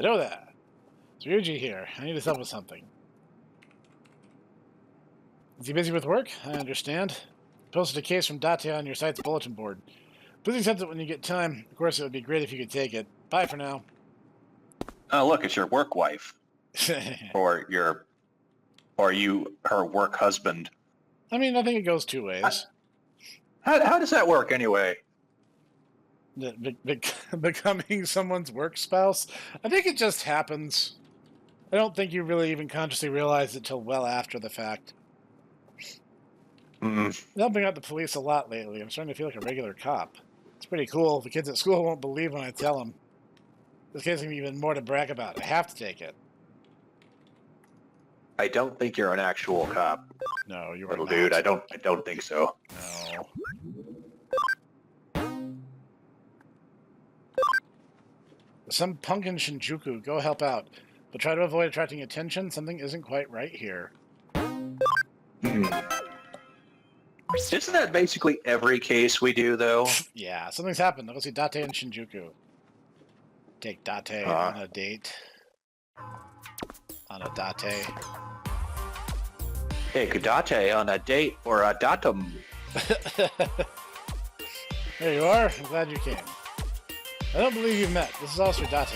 Hello there. It's Ryuji here. I need his help with something. Is he busy with work? I understand. Posted a case from Date on your site's bulletin board. Please accept it when you get time. Of course, it would be great if you could take it. Bye for now. Oh, look, it's your work wife. or you, her work husband. I mean, I think it goes two ways. How does that work anyway? Becoming someone's work spouse? I think it just happens. I don't think you really even consciously realize it till well after the fact. Helping out the police a lot lately. I'm starting to feel like a regular cop. It's pretty cool. The kids at school won't believe when I tell them. This case is even more to brag about. I have to take it. I don't think you're an actual cop. No, you are little not. dude. I don't think so. No. Some punk in Shinjuku. Go help out. But try to avoid attracting attention. Something isn't quite right here. Isn't that basically every case we do, though? Yeah, something's happened. Go see Date in Shinjuku. Take Date on a date. On a date. Take Date on a date or a datum. There you are. I'm glad you came. I don't believe you've met. This is also Date.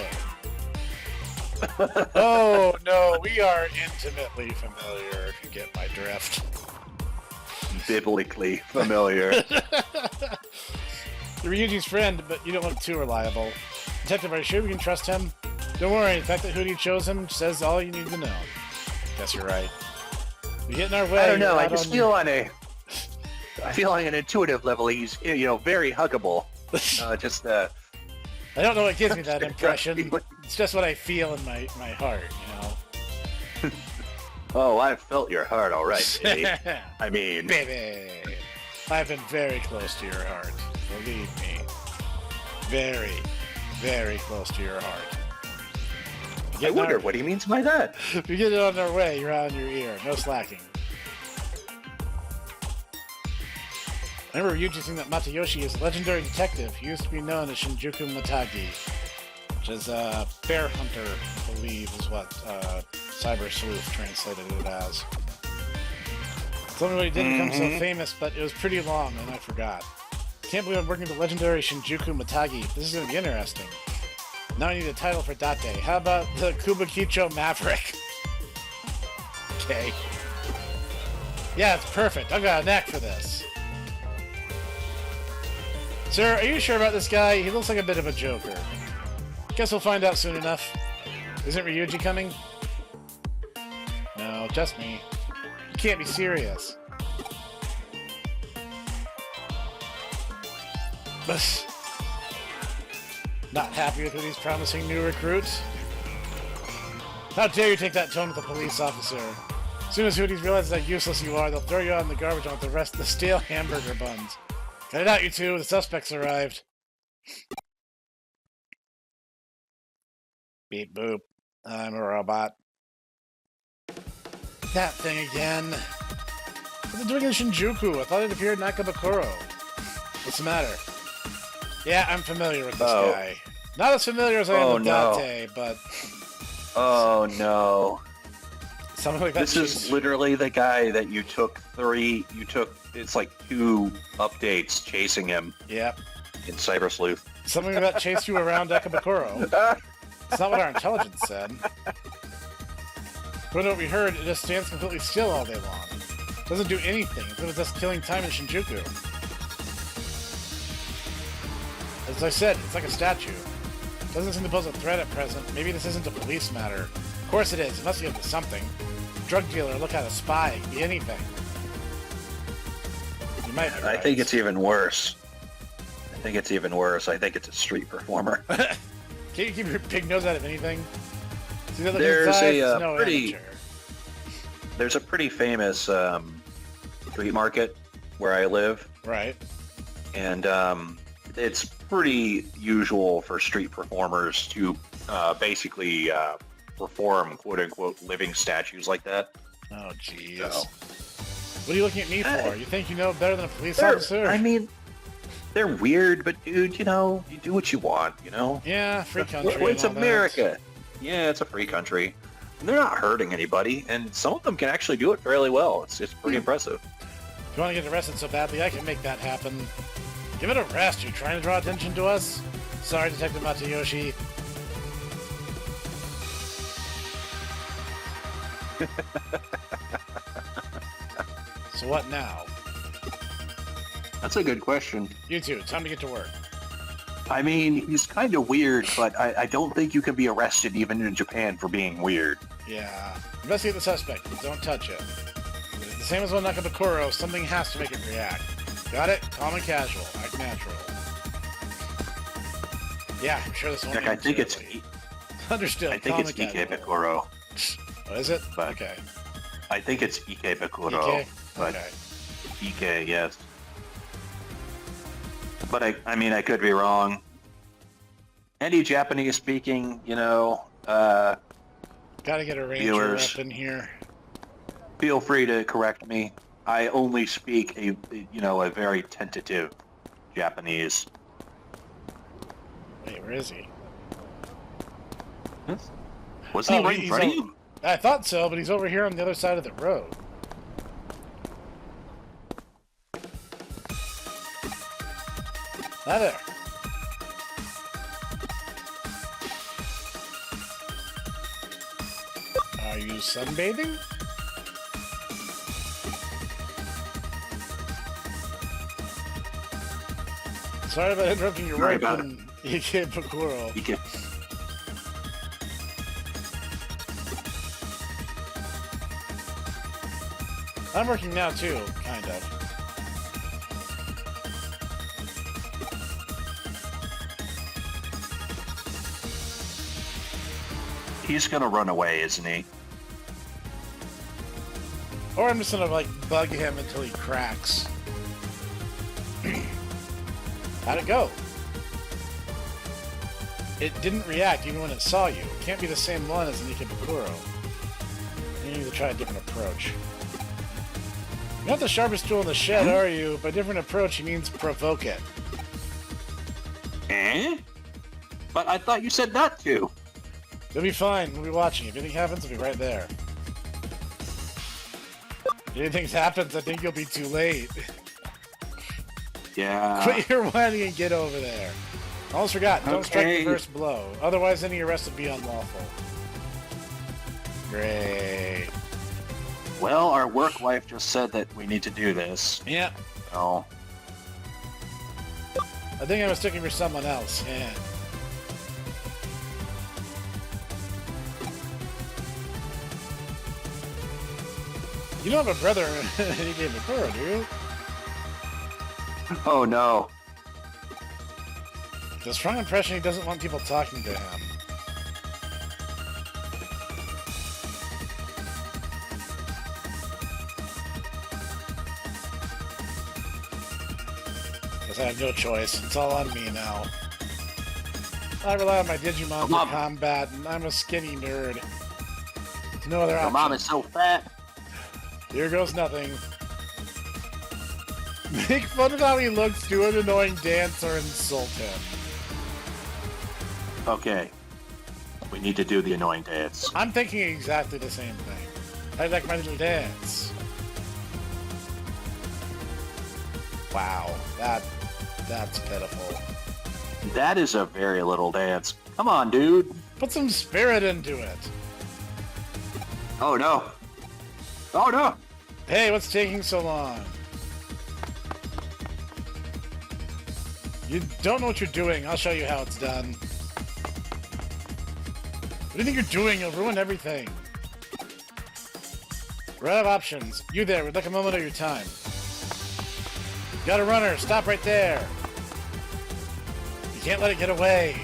Oh, no, we are intimately familiar, if you get my drift. Biblically familiar. You're Ryuji's friend, but you don't look too reliable. Detective, are you sure we can trust him? Don't worry, the fact that Hootie chose him says all you need to know. Guess you're right. You get in our way. I don't know, I just feel on an intuitive level he's, very huggable. I don't know what gives me that impression. It's just what I feel in my heart, Oh, I've felt your heart, all right, baby. I mean... Baby! I've been very close to your heart. Believe me. Very, very close to your heart. I wonder what he means by that. If you get it on our way, you're on your ear. No slacking. I remember Ryuji saying that Matayoshi is a legendary detective. He used to be known as Shinjuku Matagi, which is a bear hunter, I believe, is what Cyber Sleuth translated it as. Told me what he did become so famous, but it was pretty long, and I forgot. Can't believe I'm working with the legendary Shinjuku Matagi. This is going to be interesting. Now I need a title for Date. How about the Kubakicho Maverick? Okay. Yeah, it's perfect. I've got a knack for this. Sir, are you sure about this guy? He looks like a bit of a joker. Guess we'll find out soon enough. Isn't Ryuji coming? No, just me. You can't be serious. Not happy with these promising new recruits? How dare you take that tone with a police officer? As soon as Hooties realizes how useless you are, they'll throw you out in the garbage with the rest of the stale hamburger buns. Cut it out, you two. The suspects arrived. Beep boop. I'm a robot. That thing again. What's it doing in Shinjuku? I thought it appeared in Akabakuro. What's the matter? Yeah, I'm familiar with this guy. Not as familiar as I am with Date, but... Oh, no. Something like that. This is literally the guy that it's like 2 updates chasing him. Yep. In Cyber Sleuth. Something about chase you around Akabakuro. It's not what our intelligence said. From what we heard, it just stands completely still all day long. It doesn't do anything. It's was just killing time in Shinjuku. As I said, it's like a statue. It doesn't seem to pose a threat at present. Maybe this isn't a police matter. Of course it is. It must be up to something. Drug dealer, look at a spy. It could be anything. You might be right. I think it's even worse. I think it's a street performer. Can't you keep your big nose out of anything? See, there's a pretty famous street market where I live. Right. And it's pretty usual for street performers to basically perform quote-unquote living statues like that. Oh, jeez. So. What are you looking at me for? You think you know better than a police officer? I mean, they're weird, but dude, you do what you want, Yeah, free country. It's America. yeah, it's a free country. And they're not hurting anybody, and some of them can actually do it fairly well. It's pretty impressive. If you want to get arrested so badly, I can make that happen. Give it a rest. You trying to draw attention to us? Sorry, Detective Matayoshi. So what now? That's a good question. You two, time to get to work. I mean, he's kind of weird, but I don't think you can be arrested even in Japan for being weird. Yeah. Investigate the suspect, but don't touch it. It's the same as one Nakabakuro, something has to make it react. Got it? Calm and casual. Act natural. Yeah, I'm sure this won't be I think it's... Understood. I think it's Ikebukuro. Oh, is it? But okay. I think it's Ikebukuro. Ike? But Okay. Ike, yes. But I mean, I could be wrong. Any Japanese speaking, Gotta get a ranger viewers. up in here. Feel free to correct me. I only speak a very tentative Japanese. Wait, where is he? Wasn't he right in he's front of over- you? I thought so, but he's over here on the other side of the road. Hi there. Are you sunbathing? Sorry about interrupting your Sorry work about in Ikebukuro. Ike. I'm working now too, kind of. He's gonna run away, isn't he? Or I'm just gonna like bug him until he cracks. How'd it go? It didn't react even when it saw you. It can't be the same one as an Ikebukuro. You need to try a different approach. You're not the sharpest tool in the shed, are you? By different approach, he means provoke it. Eh? But I thought you said not to. You'll be fine. We'll be watching. If anything happens, we'll be right there. If anything happens, I think you'll be too late. Yeah. Quit your whining and get over there. Almost forgot. Don't strike the Okay. first blow. Otherwise, any arrest would be unlawful. Great. Well, our work wife just said that we need to do this. Yeah. So, I think I was sticking for someone else. Yeah. You don't have a brother in Ikebukuro, do you? oh no. The strong impression he doesn't want people talking to him. Guess I have no choice. It's all on me now. I rely on my Digimon Mom. for combat, and I'm a skinny nerd. There's no other Your option. mom is so fat. Here goes nothing. Make fun of how he looks, do an annoying dance, or insult him. Okay. We need to do the annoying dance. I'm thinking exactly the same thing. I like my little dance. Wow, that's pitiful. That is a very little dance. Come on, dude. Put some spirit into it. Oh no. Oh no. Hey, what's taking so long? You don't know what you're doing. I'll show you how it's done. What do you think you're doing? You'll ruin everything. We're out of options. You there, we'd like a moment of your time. Got a runner. Stop right there. You can't let it get away.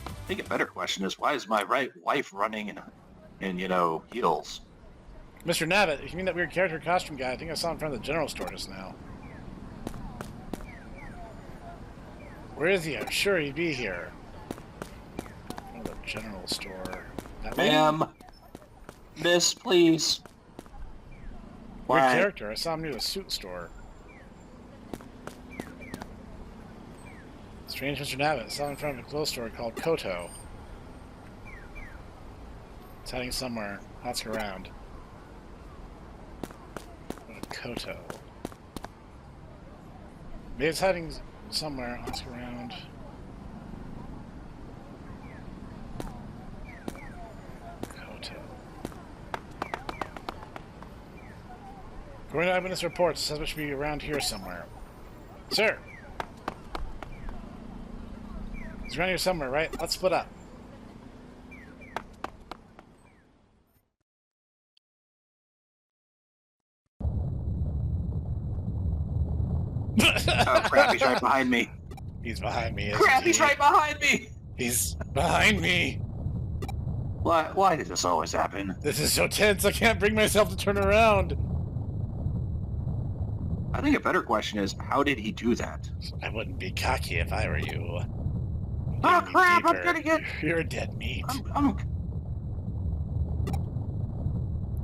I think a better question is, why is my right wife running in heels? Mr. Nabbit, if you mean that weird character costume guy, I think I saw him in front of the general store just now. Where is he? I'm sure he'd be here. Oh, the general store. That way? Ma'am. Miss, please. Weird Why? character. I saw him near the suit store. Strange Mr. Nabbit. I saw him in front of a clothes store called Koto. It's hiding somewhere. Ask around. Koto. Maybe it's hiding somewhere. Ask around. Koto. According to eyewitness reports, the suspect should be around here somewhere. Sir! He's around here somewhere, right? Let's split up. Oh crap, he's right behind me. He's behind me, isn't Crap, he? he's right behind me! He's behind me! Why does this always happen? This is so tense, I can't bring myself to turn around! I think a better question is, how did he do that? I wouldn't be cocky if I were you. Oh Dig me crap, I'm deeper. gonna get... You're dead meat. I'm...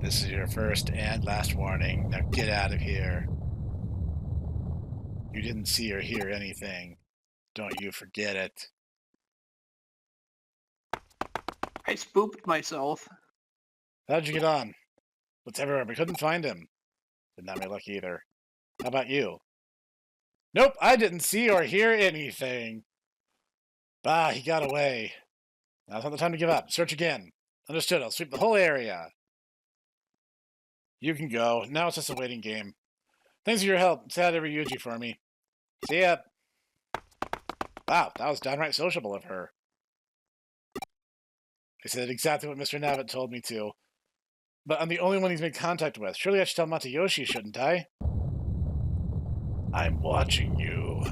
This is your first and last warning. Now get out of here. You didn't see or hear anything. Don't you forget it. I spooked myself. How'd you get on? What's everywhere? We couldn't find him. Didn't have any luck either. How about you? Nope, I didn't see or hear anything. Bah, he got away. Now's not the time to give up. Search again. Understood, I'll sweep the whole area. You can go. Now it's just a waiting game. Thanks for your help. Say hi to Ryuji for me. See ya. Wow, that was downright sociable of her. I said exactly what Mr. Navitt told me to. But I'm the only one he's made contact with. Surely I should tell Matayoshi, shouldn't I? I'm watching you.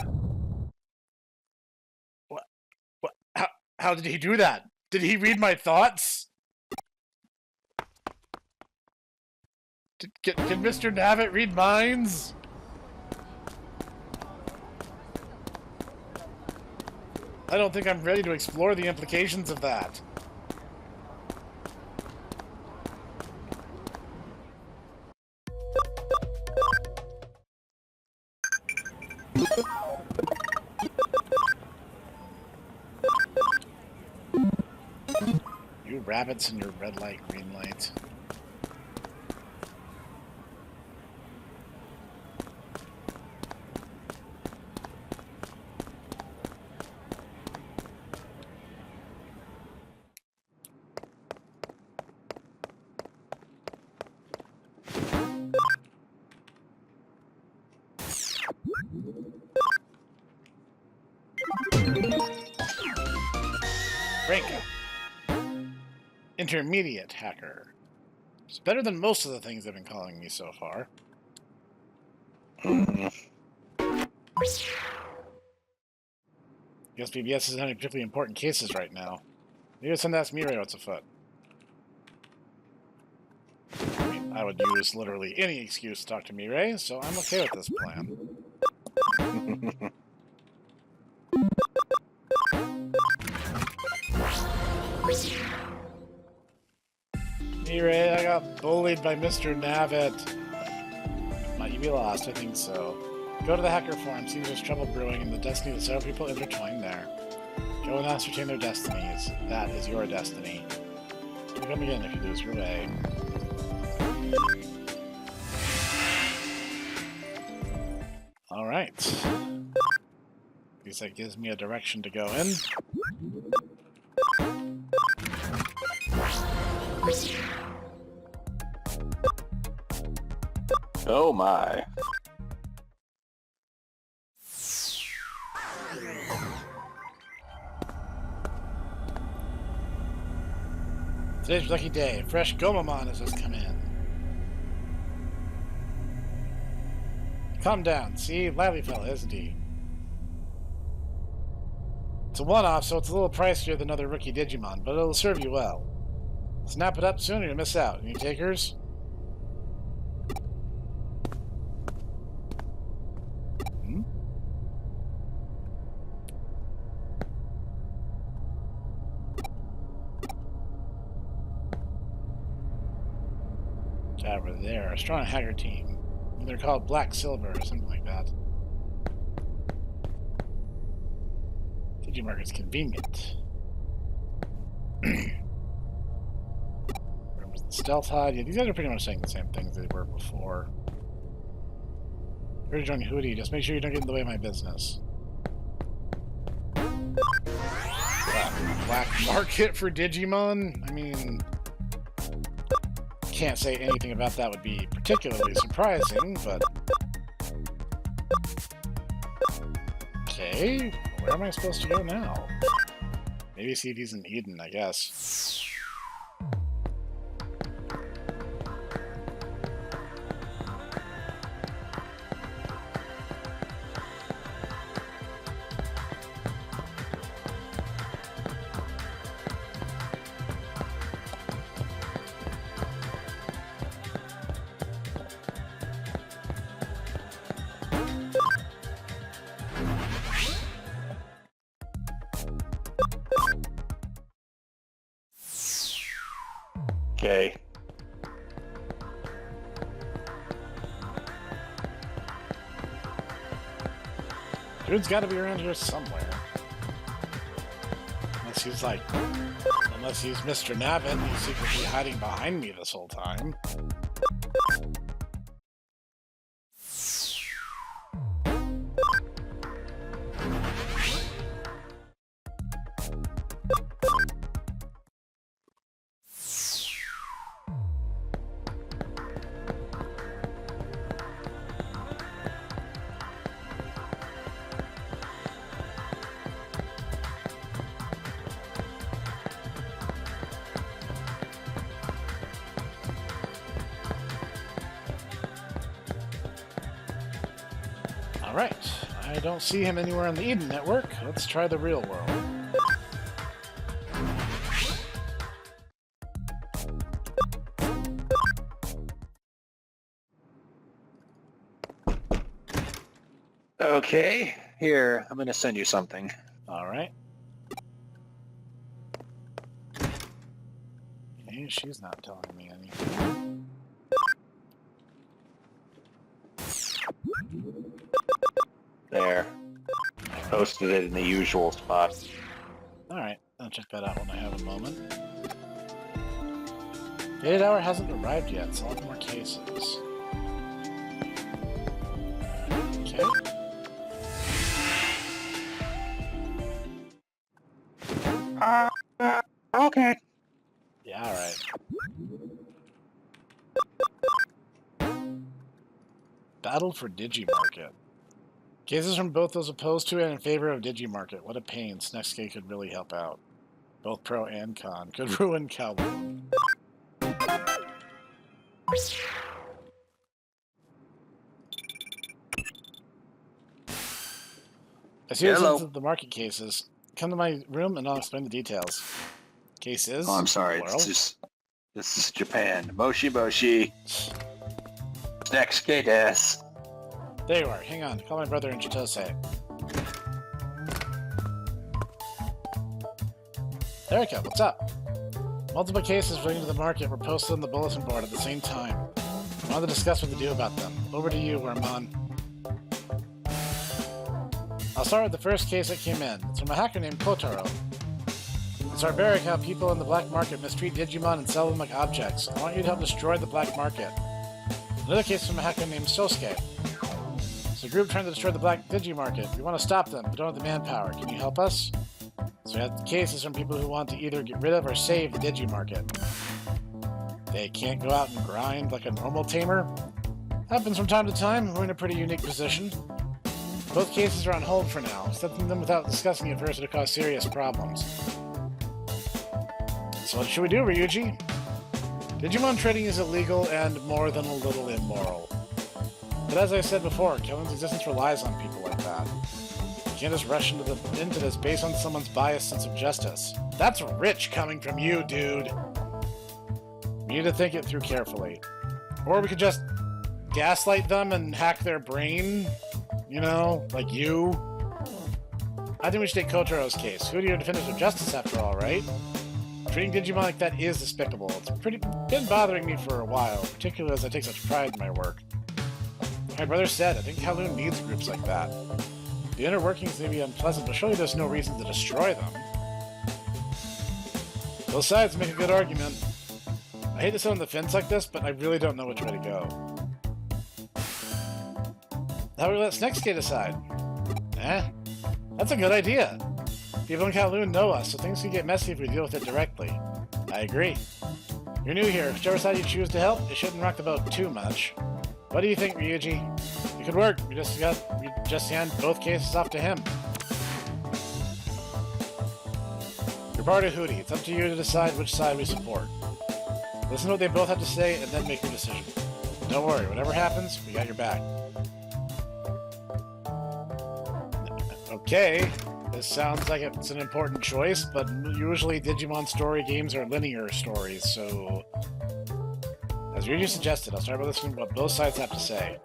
What? How did he do that? Did he read my thoughts? Can Mr. Navitt read minds? I don't think I'm ready to explore the implications of that. You rabbits and your red light, green light. Rank up. Intermediate hacker. It's better than most of the things they've been calling me so far. Guess BBS isn't any particularly important cases right now. Maybe I'll send to ask Mirai what's afoot. I mean, I would use literally any excuse to talk to Mirai, so I'm okay with this plan. Mirai, I got bullied by Mr. Navitt. Might you be lost? I think so. Go to the hacker forum, see there's trouble brewing and the destiny of several people intertwined there. Go and ascertain their destinies. That is your destiny. You come again if you lose your way. Alright. At least that gives me a direction to go in. Oh my. Today's your lucky day. Fresh Gomamon has just come in. Calm down. See? Lively fella, isn't he? It's a one-off, so it's a little pricier than other rookie Digimon, but it'll serve you well. Snap it up soon or you'll miss out. Any takers? Hmm? Over there, a strong hacker team. They're called Black Silver or something like that. Digimarket's convenient. Stealth Hide. Yeah, these guys are pretty much saying the same things they were before. You're to join Hootie. Just make sure you don't get in the way of my business. Black market for Digimon? I mean, can't say anything about that would be particularly surprising, but... Okay, where am I supposed to go now? Maybe see if he's in Eden, I guess. Okay. Dude's gotta be around here somewhere. Unless he's Mr. Nabbit and he's secretly hiding behind me this whole time. Alright, I don't see him anywhere on the Eden network. Let's try the real world. Okay, here, I'm gonna send you something. Alright. Okay, she's not telling me anything. There. I posted it in the usual spot. Alright, I'll check that out when I have a moment. Faded Hour hasn't arrived yet, so I'll have more cases. Okay. Okay. Yeah, alright. Battle for Digimarket. Cases from both those opposed to and in favor of Digimarket. What a pain. Snexke could really help out. Both pro and con. Could ruin Kowloon. I see the sense of the market cases. Come to my room and I'll explain the details. Cases. Oh, I'm sorry. This is Japan. Moshi Moshi. Next des. There you are. Hang on. Call my brother in Chitose. There we go. What's up? Multiple cases relating to the market were posted on the bulletin board at the same time. I wanted to discuss what to do about them. Over to you, Wormon. I'll start with the first case that came in. It's from a hacker named Kotaro. It's barbaric how people in the black market mistreat Digimon and sell them like objects. I want you to help destroy the black market. Another case from a hacker named Sosuke. It's a group trying to destroy the black Digimarket. We want to stop them, but don't have the manpower. Can you help us? So we have cases from people who want to either get rid of or save the Digimarket. They can't go out and grind like a normal tamer. Happens from time to time. We're in a pretty unique position. Both cases are on hold for now. Accepting them without discussing it first would cause serious problems. So what should we do, Ryuji? Digimon trading is illegal and more than a little immoral. But as I said before, Kellen's existence relies on people like that. You can't just rush into this based on someone's biased sense of justice. That's rich coming from you, dude! We need to think it through carefully. Or we could just gaslight them and hack their brain, you know, like you. I think we should take Kotaro's case. Who do you defend of justice after all, right? Treating Digimon like that is despicable. It's been bothering me for a while, particularly as I take such pride in my work. Like my brother said, I think Kowloon needs groups like that. The inner workings may be unpleasant, but surely there's no reason to destroy them. Both sides make a good argument. I hate to sit on the fence like this, but I really don't know which way to go. How do we let Snek decide? That's a good idea. People in Kowloon know us, so things can get messy if we deal with it directly. I agree. You're new here. Whichever side you choose to help, it shouldn't rock the boat too much. What do you think, Ryuji? It could work. We just hand both cases off to him. You're part of Hootie. It's up to you to decide which side we support. Listen to what they both have to say, and then make your decision. Don't worry. Whatever happens, we got your back. Okay. This sounds like it's an important choice, but usually Digimon story games are linear stories, so... As Ryuji suggested, I'll start by listening to what both sides have to say.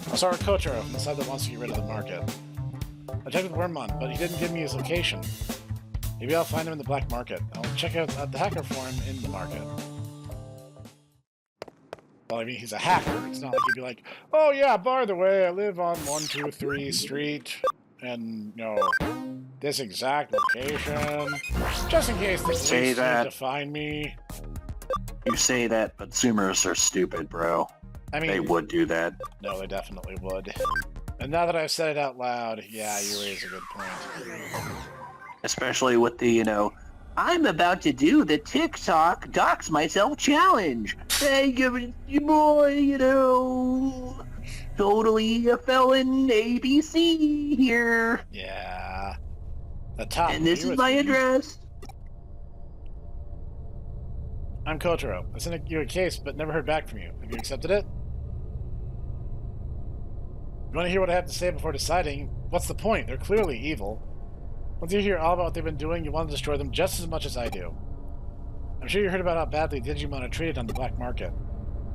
I'll start with Kotaro from the side that wants to get rid of the market. I checked with Wormmon, but he didn't give me his location. Maybe I'll find him in the black market. I'll check out the hacker forum in the market. Well, I mean, he's a hacker. It's not like he'd be like, oh yeah, by the way, I live on 123 Street, and, you know, this exact location, just in case the police need to find me. You say that, but Zoomers are stupid, bro. I mean, they would do that. No, they definitely would. And now that I've said it out loud, yeah, you raise a good point. Especially with the, you know, I'm about to do the TikTok dox myself challenge. Hey, you boy, you know, totally a felon ABC here. Yeah. The top. And this is my address. I'm Kotaro. I sent you a case, but never heard back from you. Have you accepted it? You want to hear what I have to say before deciding? What's the point? They're clearly evil. Once you hear all about what they've been doing, you want to destroy them just as much as I do. I'm sure you heard about how badly Digimon are treated on the black market.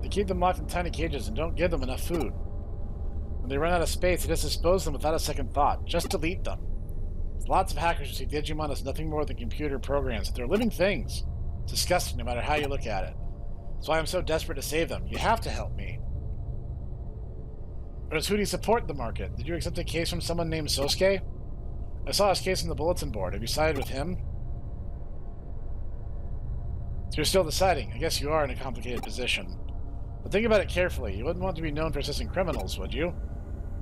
They keep them locked in tiny cages and don't give them enough food. When they run out of space, they just dispose them without a second thought. Just delete them. There's lots of hackers who see Digimon as nothing more than computer programs. They're living things. It's disgusting no matter how you look at it. That's why I'm so desperate to save them. You have to help me. Or does Hootie support the market? Did you accept a case from someone named Sosuke? I saw his case on the bulletin board. Have you sided with him? So you're still deciding. I guess you are in a complicated position. But think about it carefully. You wouldn't want to be known for assisting criminals, would you?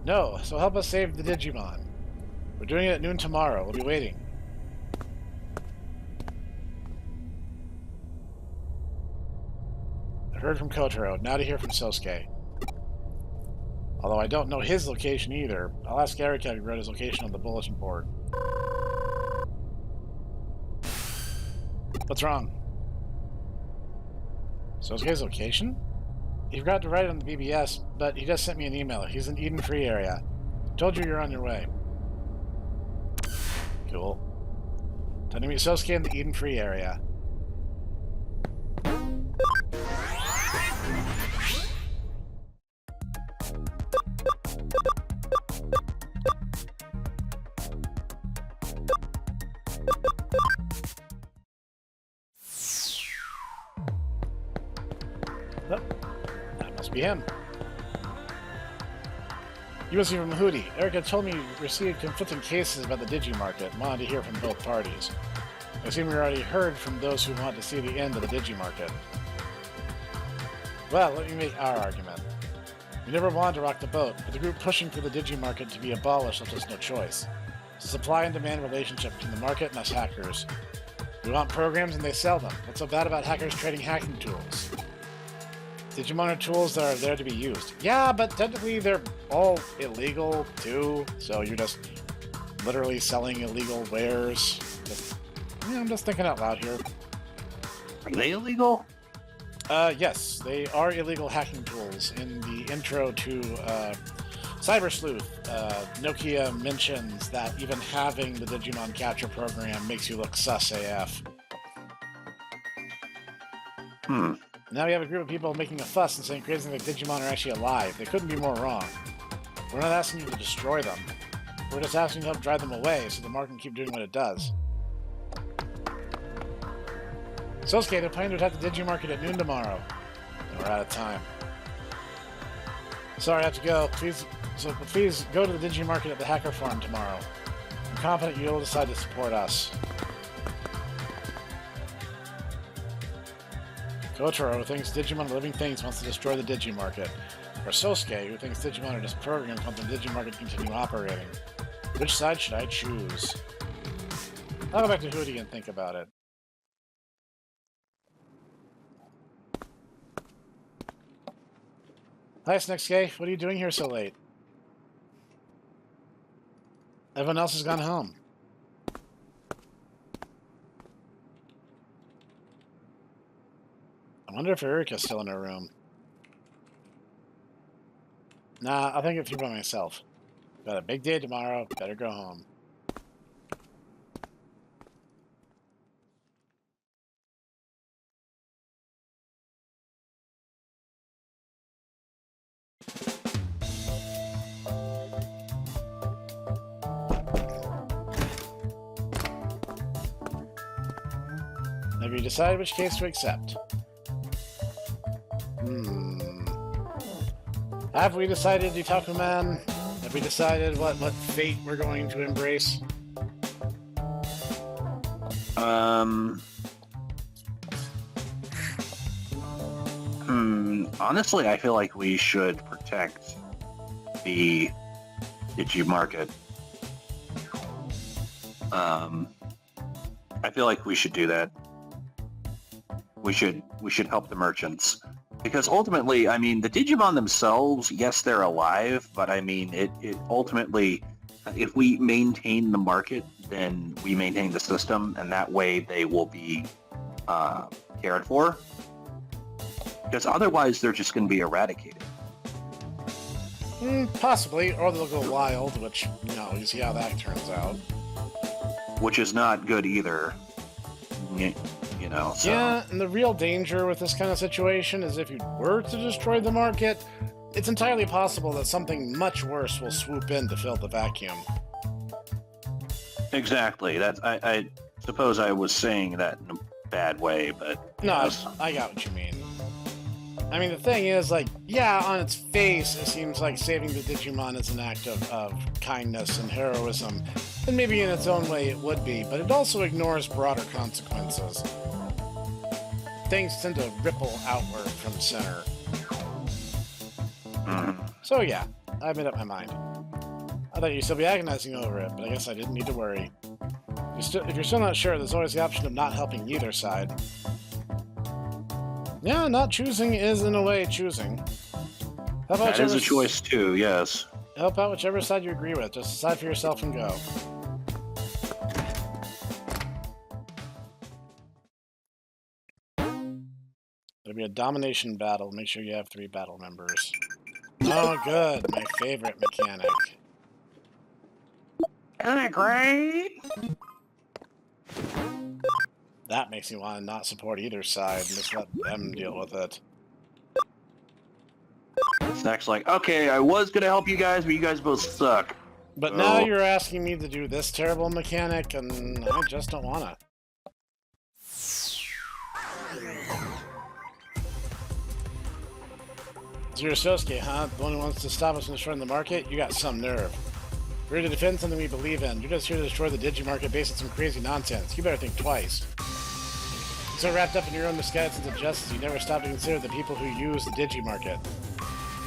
No, so help us save the Digimon. We're doing it at noon tomorrow. We'll be waiting. I heard from Kotaro. Now to hear from Sosuke. Although I don't know his location either. I'll ask Eric if he wrote his location on the bulletin board. What's wrong? Sosuke's location? He forgot to write it on the BBS, but he just sent me an email. He's in Eden Free area. Told you you're on your way. Cool. Time to meet Sosuke in the Eden Free area. Oh, that must be him. You must be from Hootie. Erica told me you received conflicting cases about the Digimarket and wanted to hear from both parties. I assume you already heard from those who want to see the end of the Digimarket. Well, let me make our argument. We never wanted to rock the boat, but the group pushing for the Digimarket to be abolished left us no choice. It's a supply and demand relationship between the market and us hackers. We want programs and they sell them. What's so bad about hackers trading hacking tools? Digimon are tools that are there to be used. Yeah, but technically they're all illegal too, so you're just literally selling illegal wares. I'm just thinking out loud here. Are they illegal? Yes, they are illegal hacking tools. In the intro to Cyber Sleuth, Nokia mentions that even having the Digimon capture program makes you look sus AF. Now we have a group of people making a fuss and saying crazy things like Digimon are actually alive. They couldn't be more wrong. We're not asking you to destroy them. We're just asking you to help drive them away so the market can keep doing what it does. Sosuke, they're planning to attack the Digimarket at noon tomorrow. And we're out of time. Sorry, I have to go. Please go to the Digimarket at the Hacker Farm tomorrow. I'm confident you'll decide to support us. Kotaro, who thinks Digimon are living things, wants to destroy the Digimarket. Or Sosuke, who thinks Digimon are just programs, want the Digimarket to continue operating. Which side should I choose? I'll go back to Hootie and think about it. Hi, Snek, what are you doing here so late? Everyone else has gone home. I wonder if Erika's still in her room. Nah, I'll think it through by myself. Got a big day tomorrow, better go home. Have you decided which case to accept? Have we decided, Itaku Man? Have we decided what fate we're going to embrace? Honestly, I feel like we should protect the Digimarket. I feel like we should do that. We should help the merchants. Because ultimately, I mean, the Digimon themselves, yes, they're alive, but I mean, it ultimately, if we maintain the market, then we maintain the system, and that way they will be cared for. Because otherwise, they're just going to be eradicated. Possibly, or they'll go wild, which, you see how that turns out. Which is not good either. So. Yeah, and the real danger with this kind of situation is if you were to destroy the market, it's entirely possible that something much worse will swoop in to fill the vacuum. Exactly. I suppose I was saying that in a bad way, but... No, I got what you mean. I mean, the thing is, on its face, it seems like saving the Digimon is an act of kindness and heroism. And maybe in its own way it would be, but it also ignores broader consequences. Things tend to ripple outward from the center. So yeah, I made up my mind. I thought you'd still be agonizing over it, but I guess I didn't need to worry. If you're still not sure, there's always the option of not helping either side. Yeah, not choosing is, in a way, choosing. That is a choice, too, yes. Help out whichever side you agree with. Just decide for yourself and go. It'll be a domination battle. Make sure you have 3 battle members. Oh, good. My favorite mechanic. Isn't it great? That makes me want to not support either side and just let them deal with it. Snak's like, okay, I was going to help you guys, but you guys both suck. But now you're asking me to do this terrible mechanic, and I just don't want to. Zero Sosuke, huh? The one who wants to stop us from destroying the market? You got some nerve. We're here to defend something we believe in. You're just here to destroy the Digimarket based on some crazy nonsense. You better think twice. You're so wrapped up in your own misguided sense of justice, you never stop to consider the people who use the Digimarket.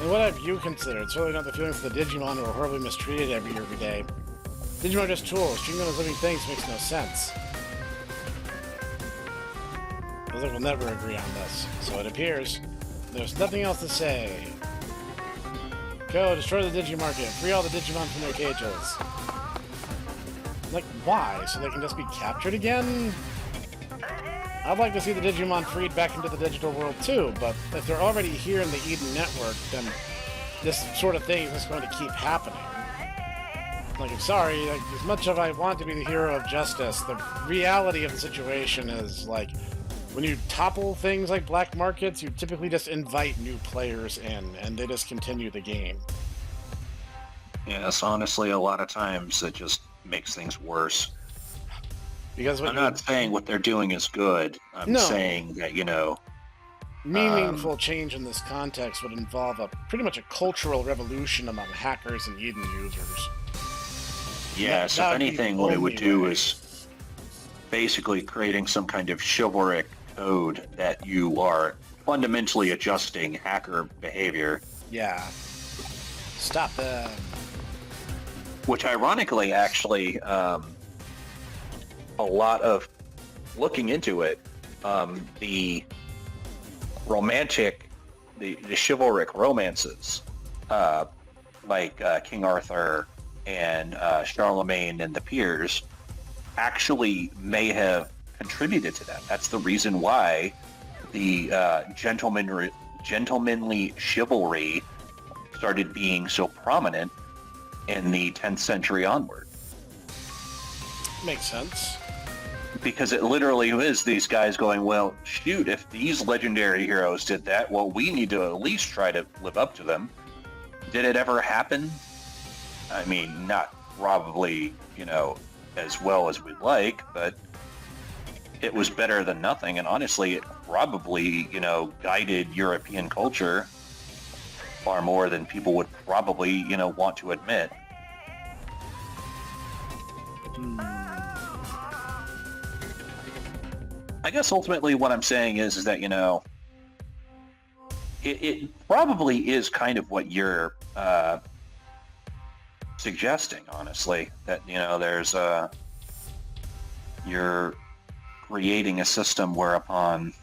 And what have you considered? Certainly not the feelings of the Digimon who are horribly mistreated every day. Digimon are just tools. Treating them as living things makes no sense. I think we'll never agree on this. So it appears there's nothing else to say. Go, destroy the Digimarket. Free all the Digimon from their cages. Like, why? So they can just be captured again? I'd like to see the Digimon freed back into the digital world too, but if they're already here in the Eden Network, then this sort of thing is just going to keep happening. Like, I'm sorry, as much as I want to be the hero of justice, the reality of the situation is, when you topple things like black markets, you typically just invite new players in, and they just continue the game. Yes, honestly, a lot of times it just makes things worse. Because I'm not saying what they're doing is good. I'm saying that, meaningful change in this context would involve pretty much a cultural revolution among hackers and Eden users. Yes, if anything, what it would do is basically creating some kind of chivalric code that you are fundamentally adjusting hacker behavior. Yeah. Stop them. Which ironically, actually, a lot of looking into it, the romantic, the chivalric romances, like King Arthur and Charlemagne and the peers, actually may have contributed to that. That's the reason why the gentlemanly chivalry started being so prominent in the 10th century onward. Makes sense. Because it literally is these guys going, well, shoot, if these legendary heroes did that, well, we need to at least try to live up to them. Did it ever happen? I mean, not probably, as well as we'd like, but it was better than nothing. And honestly, it probably, guided European culture far more than people would probably, want to admit. I guess ultimately what I'm saying is that, it probably is kind of what you're suggesting, honestly, that, there's you're creating a system whereupon,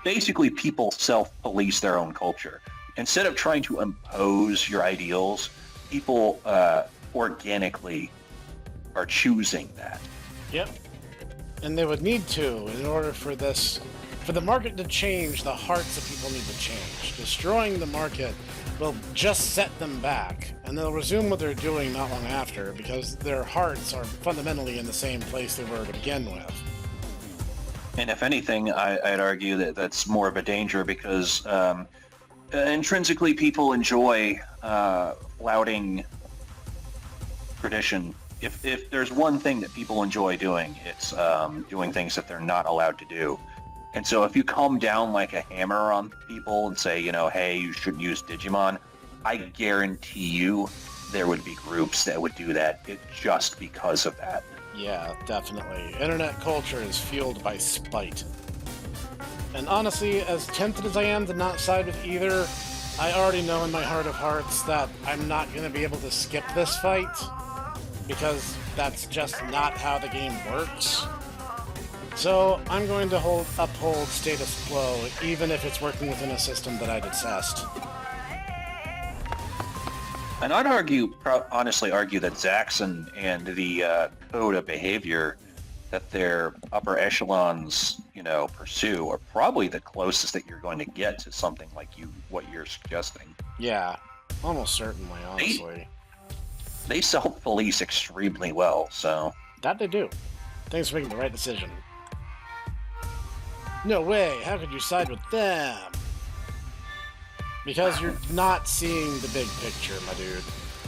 basically people self-police their own culture. Instead of trying to impose your ideals, people organically are choosing that. Yep. And they would need to in order for the market to change. The hearts of people need to change. Destroying the market will just set them back, and they'll resume what they're doing not long after, because their hearts are fundamentally in the same place they were to begin with. And if anything, I'd argue that that's more of a danger, because intrinsically people enjoy flouting tradition. If there's one thing that people enjoy doing, it's doing things that they're not allowed to do. And so if you come down like a hammer on people and say, hey, you shouldn't use Digimon, I guarantee you there would be groups that would do that just because of that. Yeah, definitely. Internet culture is fueled by spite. And honestly, as tempted as I am to not side with either, I already know in my heart of hearts that I'm not going to be able to skip this fight, because that's just not how the game works. So I'm going to uphold status quo, even if it's working within a system that I detest. And I'd honestly argue that Zaxxon and the code of behavior that their upper echelons, pursue are probably the closest that you're going to get to something like what you're suggesting. Yeah, almost certainly, honestly. They self-police extremely well, so... That they do. Thanks for making the right decision. No way, how could you side with them? Because you're not seeing the big picture, my dude.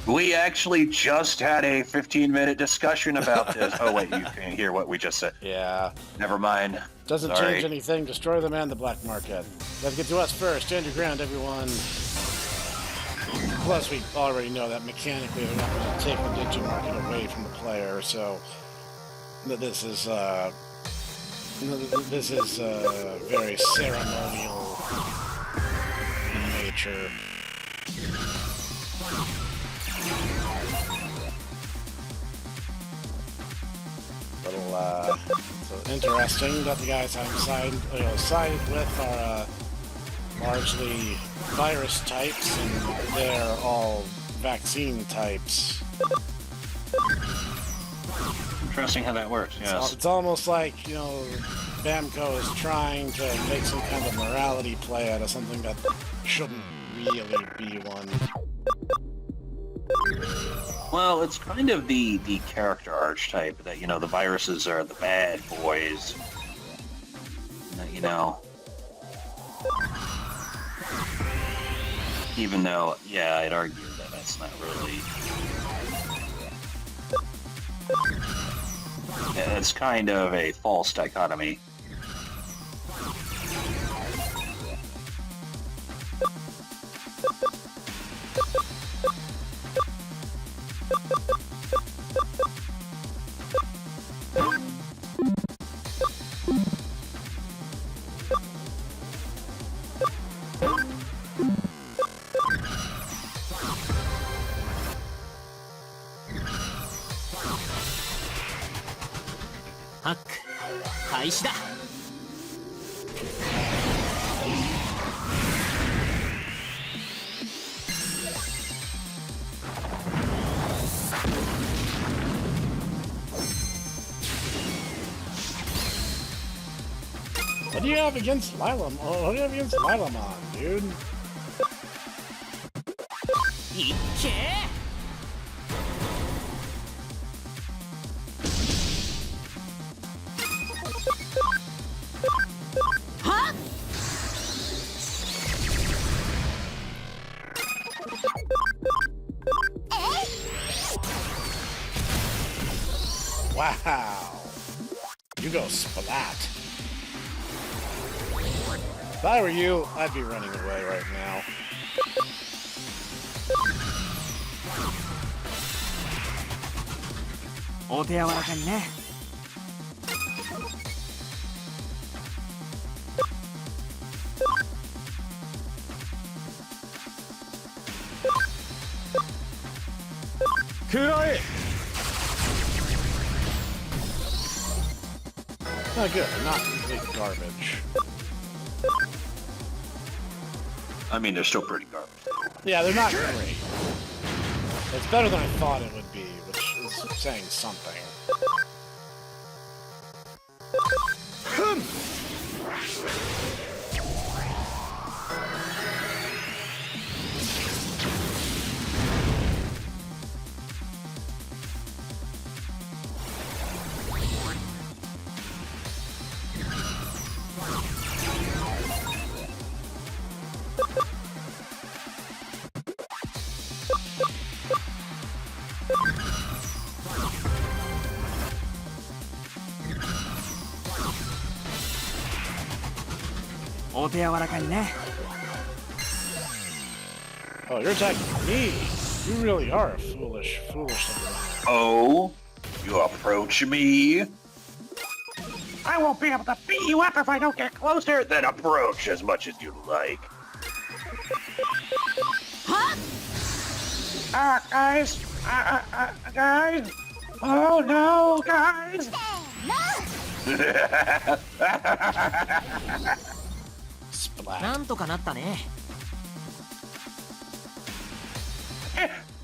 We actually just had a 15-minute discussion about this. Oh, wait, you can't hear what we just said. Yeah. Never mind. Doesn't change anything. Destroy them and the black market. Let's get to us first. Stand your ground, everyone. Plus, we already know that mechanically they're not going to take the Digimarket away from the player, so this is very ceremonial in nature. So interesting that the guys I'm sided with are largely virus types, and they're all vaccine types. Interesting how that works, yes. It's almost like, Bamco is trying to make some kind of morality play out of something that shouldn't really be one. Well, it's kind of the character archetype that, the viruses are the bad boys. Even though, yeah, I'd argue that that's not really... Yeah, it's kind of a false dichotomy. ハック開始だ。 What do you have against Lilam? Oh, what do you have against Lilamon, dude? いっけー。 Wow. You go splat. If I were you, I'd be running away right now. Not good, not complete garbage. I mean, they're still pretty garbage. Yeah, they're not great. It's better than I thought it would be, which is saying something. Oh, you're attacking me. You really are a foolish little man. Oh, you approach me? I won't be able to beat you up if I don't get closer. Then approach as much as you like. Huh? Guys. Guys. Oh no, guys. Splat. なんとかなったね。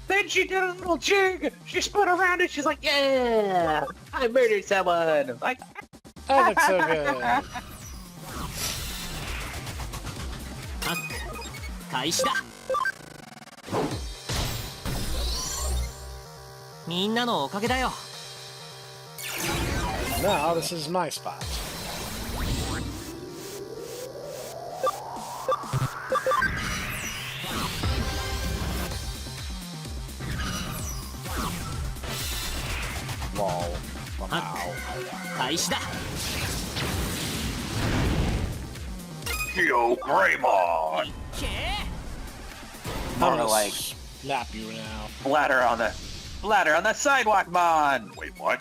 Then she did a little jig. She spun around and she's like, "Yeah, I murdered someone." Like, That looks so good. ハック開始だ。みんなのおかげだよ。 Now this is my spot. Lol. Wow. 開始だ。 Yo, Greymon. けー。 I'm More gonna like slap you now. bladder on the sidewalk, mon. Wait, what?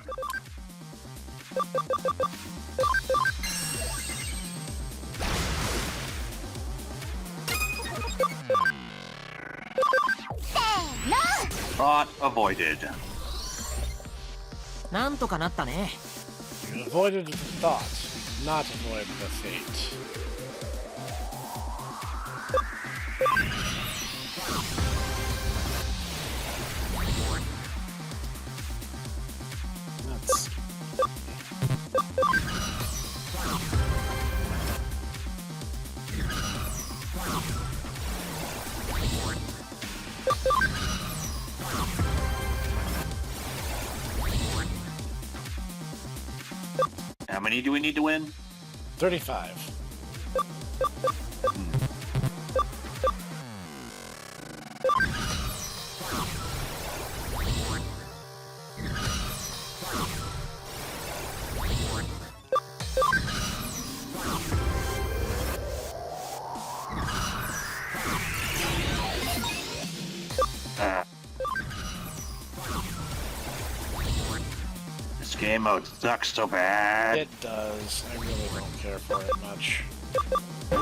Thought avoided. なんとかなったね。 You avoided the thought, you did not avoid the fate. That's... How many do we need to win? 35. This game mode sucks so bad. It does. I really don't care for it much. Oh.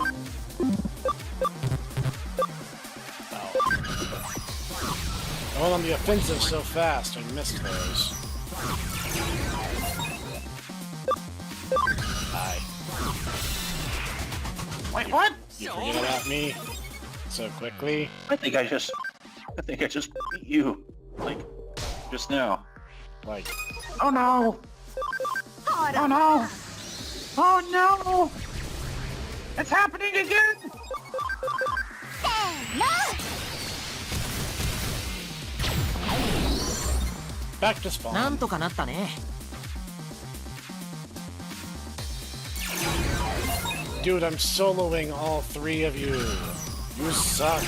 I went on the offensive so fast, I missed those. Wait, what? You forget about me so quickly. I think I just beat you. Like, just now. Like, Oh no! Oh no! Oh no! It's happening again! back to なん spawn. とかなったね。 Dude, I'm soloing all 3 of you. You suck.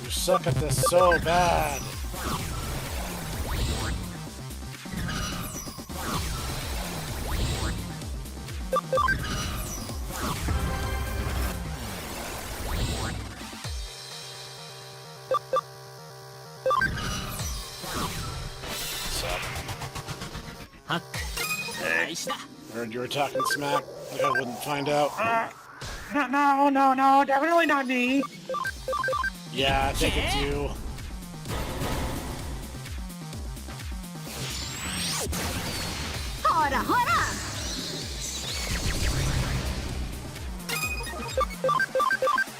You suck at this so bad. Suck. ハック開始だ。 Heard you were talking smack, like I wouldn't find out. No, definitely not me. Yeah, I think it's you.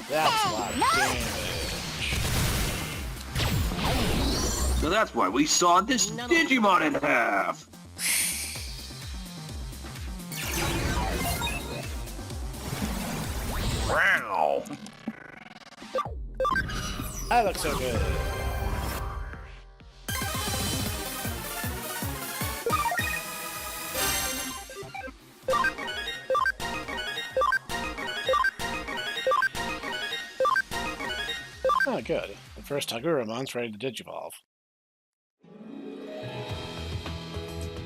That's a lot of damage. So that's why we sawed this Digimon in half. Wow. That looks so good. Oh, good. The first Taguromon's ready to digivolve.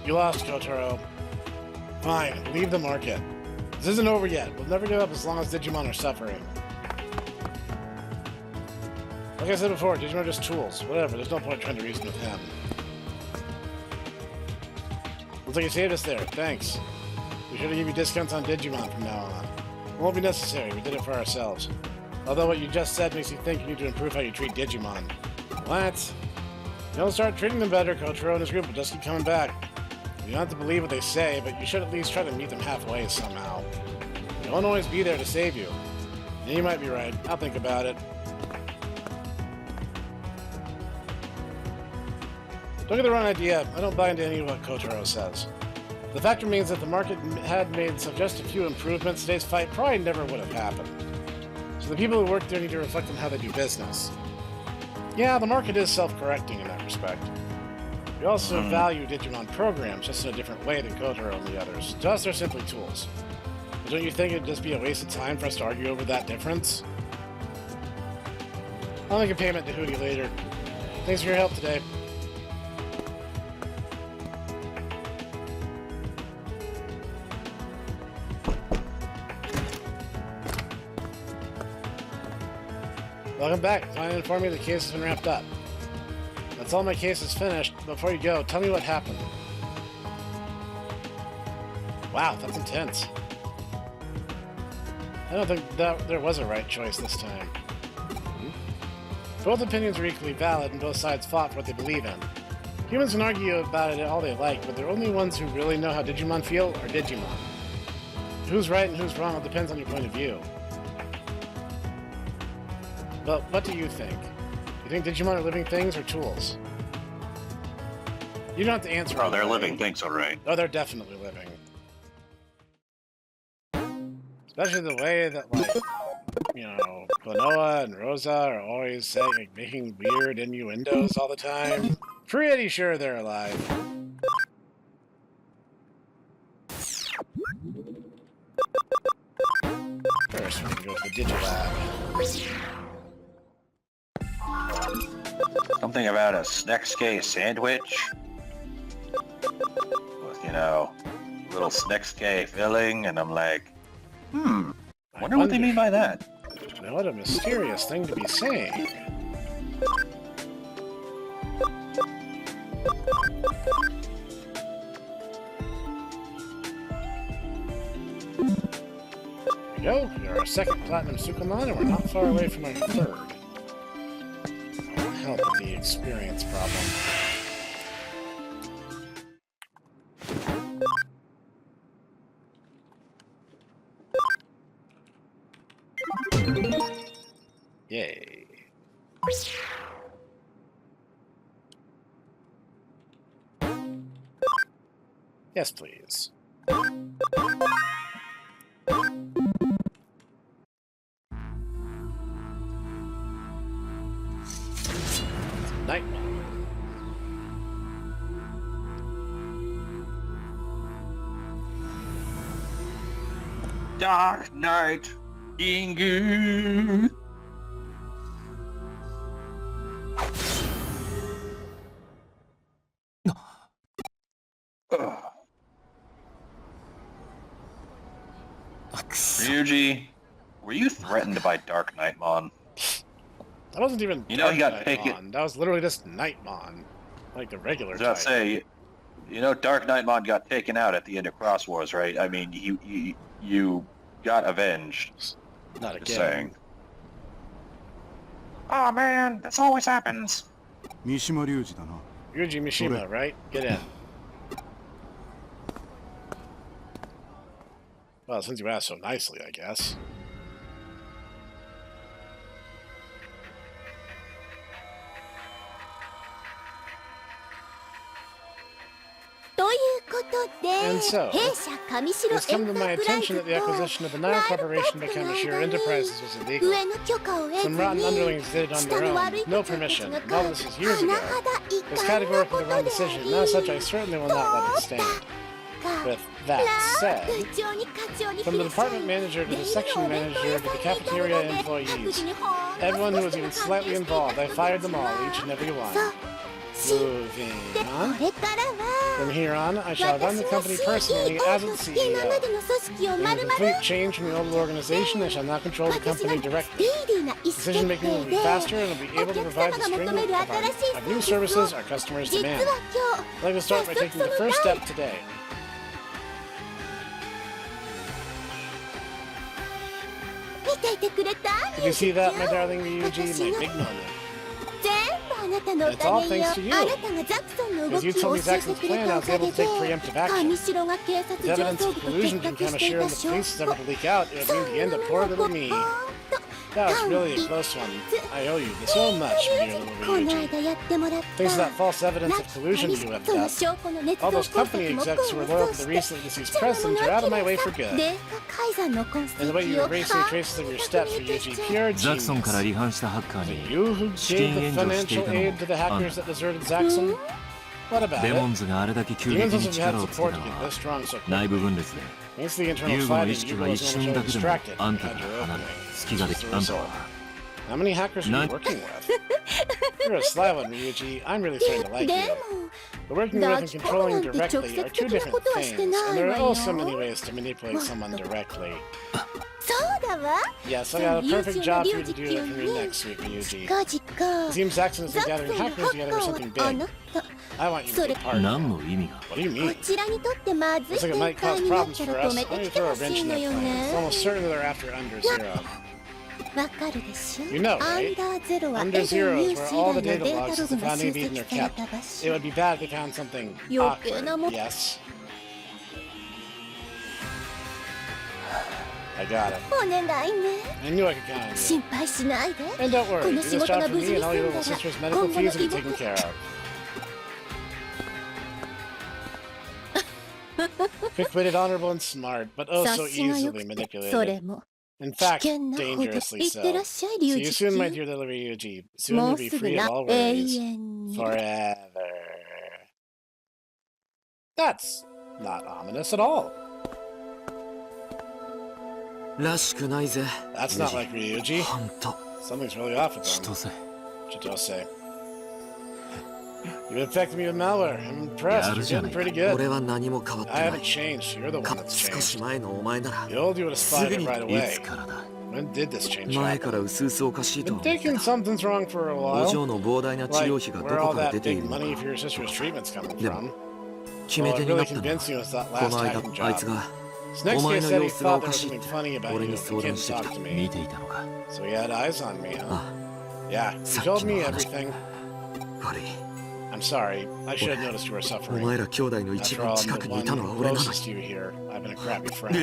You lost, Kotaro. Fine, leave the market. This isn't over yet. We'll never give up as long as Digimon are suffering. Like I said before, Digimon are just tools. Whatever, there's no point trying to reason with him. Looks like you saved us there. Thanks. We should give you discounts on Digimon from now on. It won't be necessary. We did it for ourselves. Although what you just said makes you think you need to improve how you treat Digimon. What? You'll start treating them better, Kotaro and his group will just keep coming back. You don't have to believe what they say, but you should at least try to meet them halfway somehow. They won't always be there to save you. And you might be right. I'll think about it. Don't get the wrong idea. I don't buy into any of what Kotaro says. The fact remains that the market had made just a few improvements. Today's fight probably never would have happened. So the people who work there need to reflect on how they do business. Yeah, the market is self-correcting in that respect. We also value Digimon programs, just in a different way than Kotaro and the others. To us, they're simply tools. But don't you think it'd just be a waste of time for us to argue over that difference? I'll make a payment to Hootie later. Thanks for your help today. Welcome back. Finally informed me the case has been wrapped up. That's all my case is finished. Before you go, tell me what happened. Wow, that's intense. I don't think that there was a right choice this time. Both opinions are equally valid, and both sides fought for what they believe in. Humans can argue about it all they like, but the only ones who really know how Digimon feel are Digimon. Who's right and who's wrong, it depends on your point of view. But what do you think? You think Digimon are living things or tools? You don't have to answer. Oh, they're living things, all right. Oh, they're definitely living. Especially the way that, like, you know, Klonoa and Rosa are always saying, like, making weird innuendos all the time. Pretty sure they're alive. First, we can go to the Digilab. Something about a Snekske sandwich with, you know, little Snekske filling, and I'm like, wonder what they mean by that. Now, what a mysterious thing to be saying. There we go. You're our second Platinum Sukamon, and we're not far away from our third. That'll help with the experience problem. Yay. Yes, please. Nightmare. Dark Knight, Ingu. Ryuji, were you threatened by Dark Knightmon? That wasn't even You know he got Dark taken. Knightmon. That was literally just Nightmon. Like the regular I was about to type. say, you know, Dark Knightmon got taken out at the end of Cross Wars, right? I mean, you got avenged. Not Just again. saying. Oh man, this always happens. Ryuji Mishima, right? Get in. Well, since you asked so nicely, I guess. And so, it's come to my attention that the acquisition of the Nile Corporation by Kamishiro Enterprises was illegal. Some rotten underlings did it on their own, no permission, and all this was years ago. It was categorically the wrong decision, and as such I certainly will not let it stand. With that said, from the department manager to the section manager to the cafeteria employees, everyone who was even slightly involved, I fired them all, each and every one. Moving on. From here on, I shall run the company personally as its CEO. In a complete change from the old organization, I shall now control the company directly. Decision-making will be faster and will be able to provide the string of new services our customers demand. I'd like to start by taking the first step today. Did you see that, my darling Ryuji? My big moment. It's all thanks to you. As you told me Zaxxon's plan, I was able to take preemptive action. If evidence of collusion from Kamishiro and the police is ever to leak out, it would mean the end of poor little me. That was really a close one. I owe you so much, dear little Ryuji. Thanks to that false evidence of collusion you have done. All those company execs who were loyal to the recently deceased president are out of my way for good. And the way you erase the traces of your steps, Ryuji, pure genius. Was it you who gave the financial aid to the hackers that deserted Zaxxon? What about it? Demons doesn't have support to get this strong so quickly. Thanks to the internal fighting, you was momentarily distracted. You had your opening. How many hackers are you working with? You're a sly one, Ryuji. I'm really starting to like you. But working with and controlling directly are two different things, and there are also many ways to manipulate someone directly. Yes, I got a perfect job for you to do that for me next week, Ryuji. It seems Zaxxon has been gathering hackers together for something big. I want you to be part of it. What do you mean? Looks like it might cause problems for us. Let me throw a wrench in their plans. It's almost certain they're after Under Zero. You know, right? Under Zero is where all the data logs of the founding of Eden are kept. It would be bad if they found something awkward, yes? I got it. I knew I could count on you. And don't worry, do this job for me and all your little sister's medical fees will be taken care of. Quick-witted, honorable, and smart, but oh so easily manipulated. In fact, dangerously so. See you soon, my dear little Ryuji. Soon you'll be free of all worries. Forever. That's not ominous at all. That's not like Ryuji. Something's really off with them. Chitose. You've infected me with malware. I'm impressed. You're getting pretty good. I haven't changed. You're the one that's changed. The old you would have spotted it right away. When did this change happen? Been thinking something's wrong for a while. Like, where all that big money for your sister's treatment's coming from. Well, it really convinced me was that last hacking job. Snake said he thought there was something funny about you if you can't talk to me. So he had eyes on me, huh? Yeah, he told me everything. I'm sorry. I should have noticed you were suffering. After all, I'm the one closest to you here. I've been a crappy friend.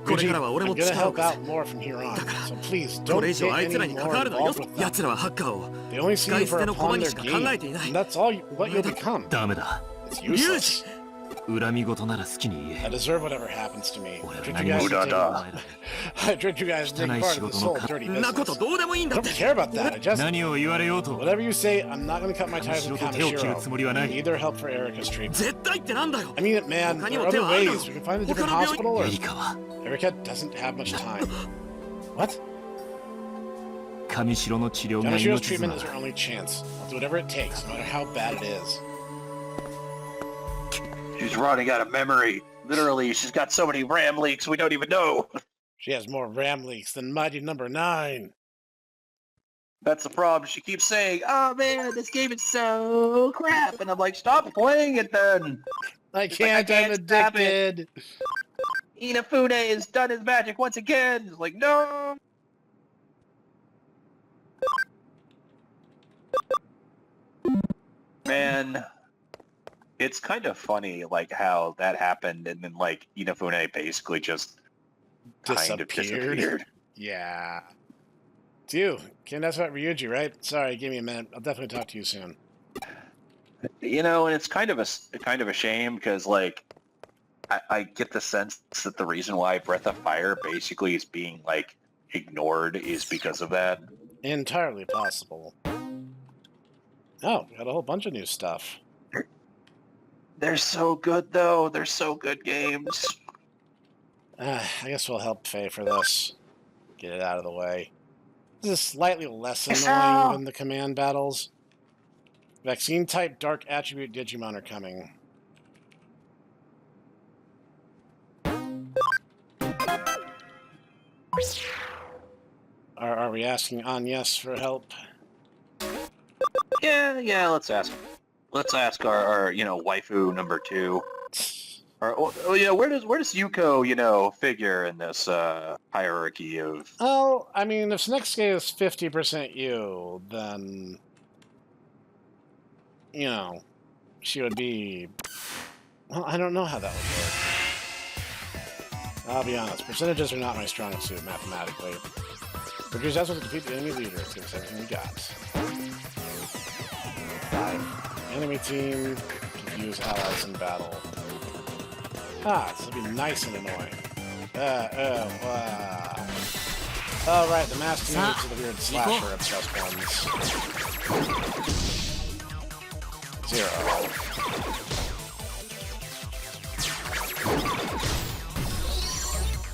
これ Ryuji, からは俺 I'm も gonna 力を help 貸す out more from here on. So please こ don't れ以 get 上あいつら any に関 more わるのはよ involved with 奴 them. らはハッカーを They only see you 使い捨 for て a の pawn 駒 in に their しか考 game. えていない And that's all what you'll become. ダメだ It's リュウ useless. ジ恨み事なら好きに言 I え deserve whatever happens to me. 俺 I は tricked you 何 guys も to 言 take ってもお前ら I tricked you guys to take 汚い part 仕 of this 事の whole dirty そんなこと business. どうでもいいん I だっ don't て care about that. I just 何を言われようと whatever you say, I'm not gonna cut my ties with Kamishiro Kamishiro. Neither help for Erica's treatment. 絶対ってなんだよ I mean it, man. 他に There も are 手 other はあるだろ ways. We can find a different 他の病 hospital 院 or エリカは Erica doesn't have much time. What? 上白の治療が Kamishiro's 命綱 treatment is our only chance. I'll do whatever it takes, no matter how bad it is. She's running out of memory. Literally, she's got so many RAM leaks we don't even know. She has more RAM leaks than Mighty Number 9. That's the problem. She keeps saying, "Oh man, this game is so crap," and I'm like, "Stop playing it then." I It's like, can't, I'm stop it. addicted. Inafune has done his magic once again. It's like, no. Man, it's kind of funny, like how that happened, and then like Inafune basically just kind of disappeared. Yeah. It's you. Ken, that's about Ryuji, right? Sorry, give me a minute. I'll definitely talk to you soon. You know, and it's kind of a shame because like I get the sense that the reason why Breath of Fire basically is being like ignored is because of that. Entirely possible. Oh, we got a whole bunch of new stuff. They're so good though. They're so good games. I guess we'll help Faye for this. Get it out of the way. This is slightly less annoying than the command battles. Vaccine-type Dark Attribute Digimon are coming. Are we asking Agnes for help? Yeah, let's ask. Let's ask our waifu number 2. Or where does Yuko, figure in this hierarchy of... Oh, I mean, if Snexke is 50% you, then... she would be... Well, I don't know how that would work. I'll be honest, percentages are not my strong suit mathematically. But you're also to defeat the enemy leader, give us everything we got. 5. Enemy team, use allies in battle. This will be nice and annoying. Oh, right, the masked units are the weird slasher obsessed ones. 0.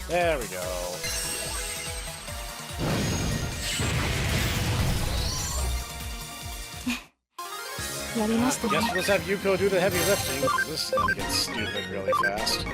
There we go. Guess let's have Yuko do the heavy lifting, because this is gonna get stupid really fast.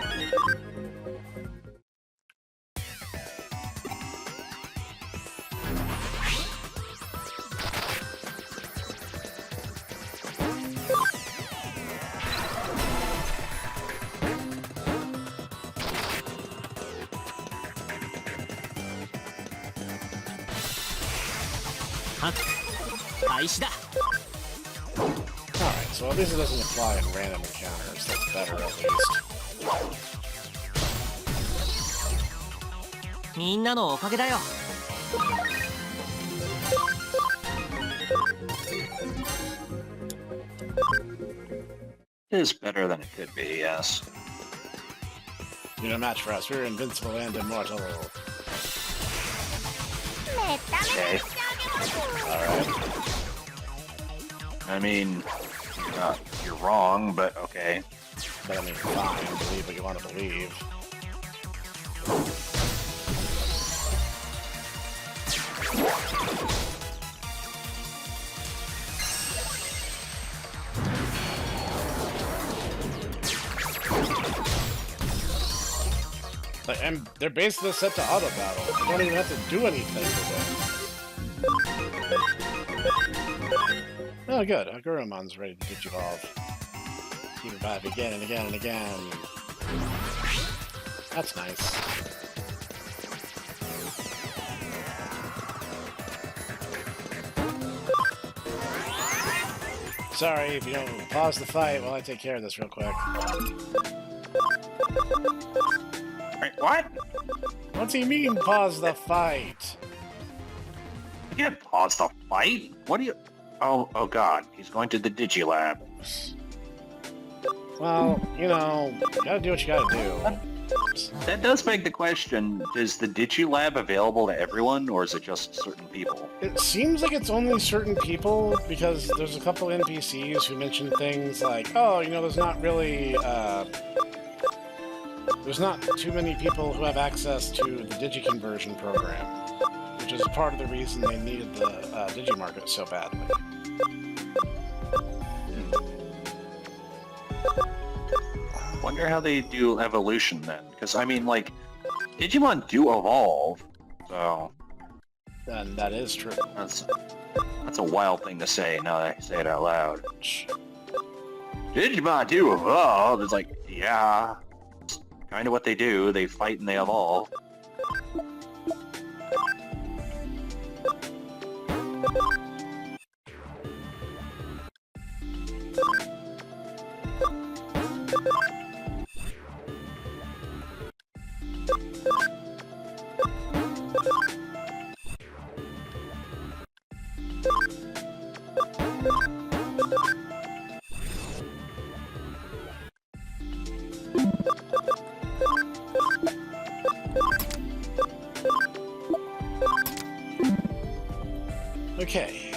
Alright, so at least it doesn't apply in random encounters. That's better, at least. みんなのおかげだよ It is better than it could be, yes. You're no match for us. We're invincible and immortal. Okay. Alright. I mean, you're wrong, but okay. But I mean, fine. Believe what you want to believe. And they're basically set to auto battle. You don't even have to do anything to win. Oh, good. Agurumon's ready to digivolve. Keep it back again and again and again. That's nice. Sorry if you don't pause the fight while I take care of this real quick. Wait, what? What's he mean, pause the fight? You can't pause the fight. What do you? Oh God, he's going to the Digilab. Well, you know, gotta do what you gotta do. That does beg the question, is the Digilab available to everyone, or is it just certain people? It seems like it's only certain people, because there's a couple NPCs who mention things like, oh, you know, there's not really, there's not too many people who have access to the Digiconversion program, which is part of the reason they needed the Digimarket so badly. Wonder how they do evolution then, because I mean, like, Digimon do evolve, so And that is true. that's a wild thing to say now that I say it out loud. Digimon do evolve. It's like, yeah, it's kind of what they do. They fight and they evolve. Okay.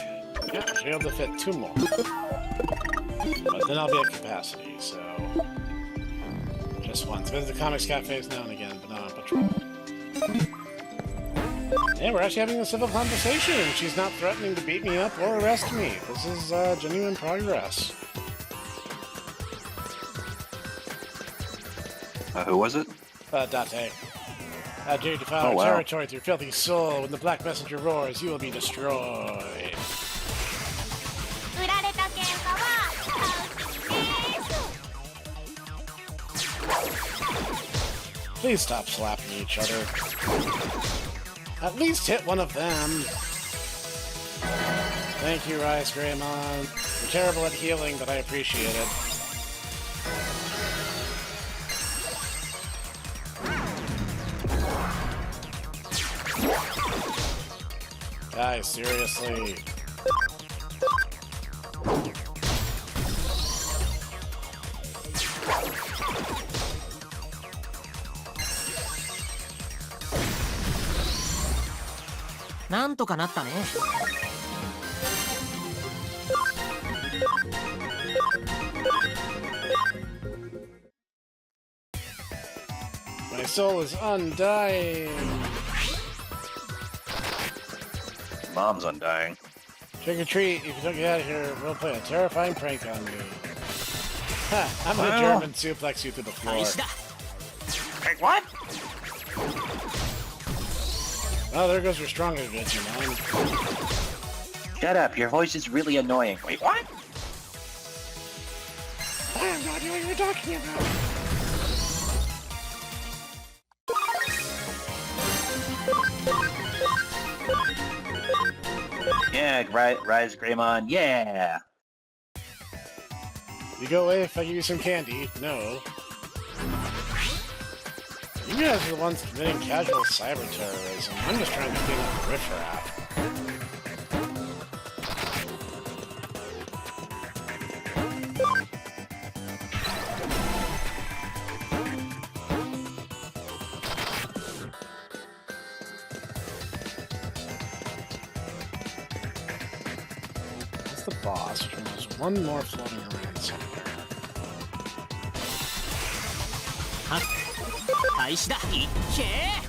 Yeah, I should be able to fit 2 more. But then I'll be at capacity, so... Just once. Visit the Comics Cafes now and again, but not on patrol. Yeah, we're actually having a civil conversation. She's not threatening to beat me up or arrest me. This is genuine progress. Who was it? Date. How dare you defile our territory through filthy soul. When the Black Messenger roars, you will be destroyed. Please stop slapping each other. At least hit one of them. Thank you, Rise Greymon. You're terrible at healing, but I appreciate it. Guys, seriously.なんとかなったね。My soul is undying. Mom's undying. Trick or treat, if you don't get out of here, we'll play a terrifying prank on you. Ha! I'm gonna German suplex you through the floor. 開始だ。 Wait, what? Oh, there goes your stronger Digimon. Shut up, your voice is really annoying. Wait, what? I have no idea what you're talking about. Yeah, Rise Greymon, yeah! You go away if I give you some candy? No. You guys are the ones committing casual cyber terrorism. I'm just trying to clean up the riffraff. That's the boss. There's one more floating around somewhere. はっ開始だ。いっけー。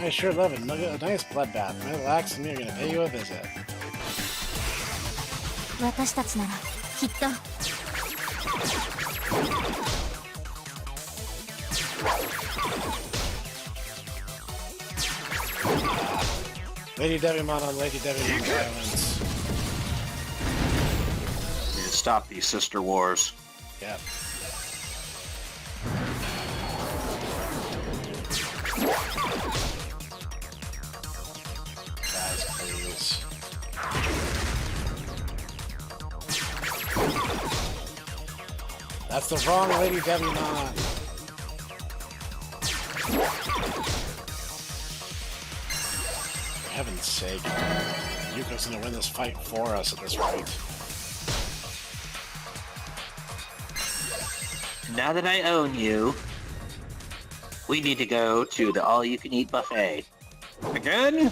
I sure love it. Look at a nice bloodbath. My relax and me are gonna pay you a visit. 私たちならきっと。 I Lady Devimon on Lady Devimon violence. We need to stop these sister wars. Yep. Guys, please. That's the wrong Lady Devimon. For heaven's sake. Yuko's gonna win this fight for us at this rate. Now that I own you, we need to go to the all-you-can-eat buffet. Again?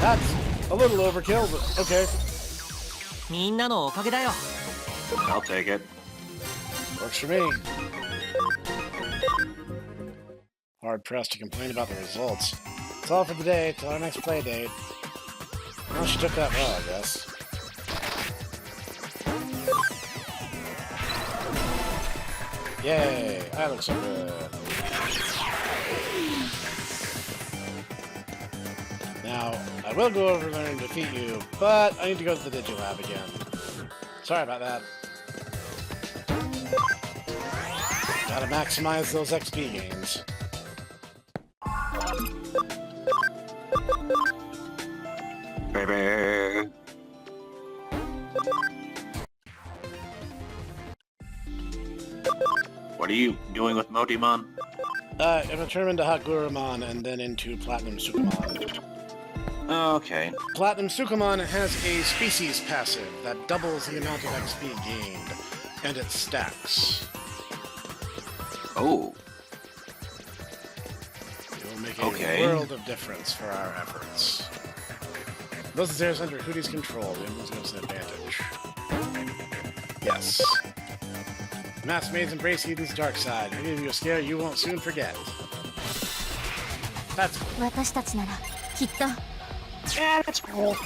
That's a little overkill, but okay. みんなのおかげだよ I'll take it. Works for me. Hard pressed to complain about the results. It's all for the day, till our next play date. Well, she took that well, I guess. Yay! I look so good. Now, I will go over there and defeat you, but I need to go to the DigiLab again. Sorry about that. Gotta maximize those XP gains. Baby. What are you doing with Motimon? I'm gonna turn him into Hagurumon and then into Platinum Sukamon. Okay. Platinum Sukamon has a species passive that doubles the amount of XP gained, and it stacks. Oh. It will make Okay. a world of difference for our efforts. Those Zeros under Hootie's control, the Emblem gives an advantage. Yes. Masked maids embrace Hootie's dark side. Any of you a scare you won't soon forget. That's cool. 私たちならきっと Yeah, that's cool.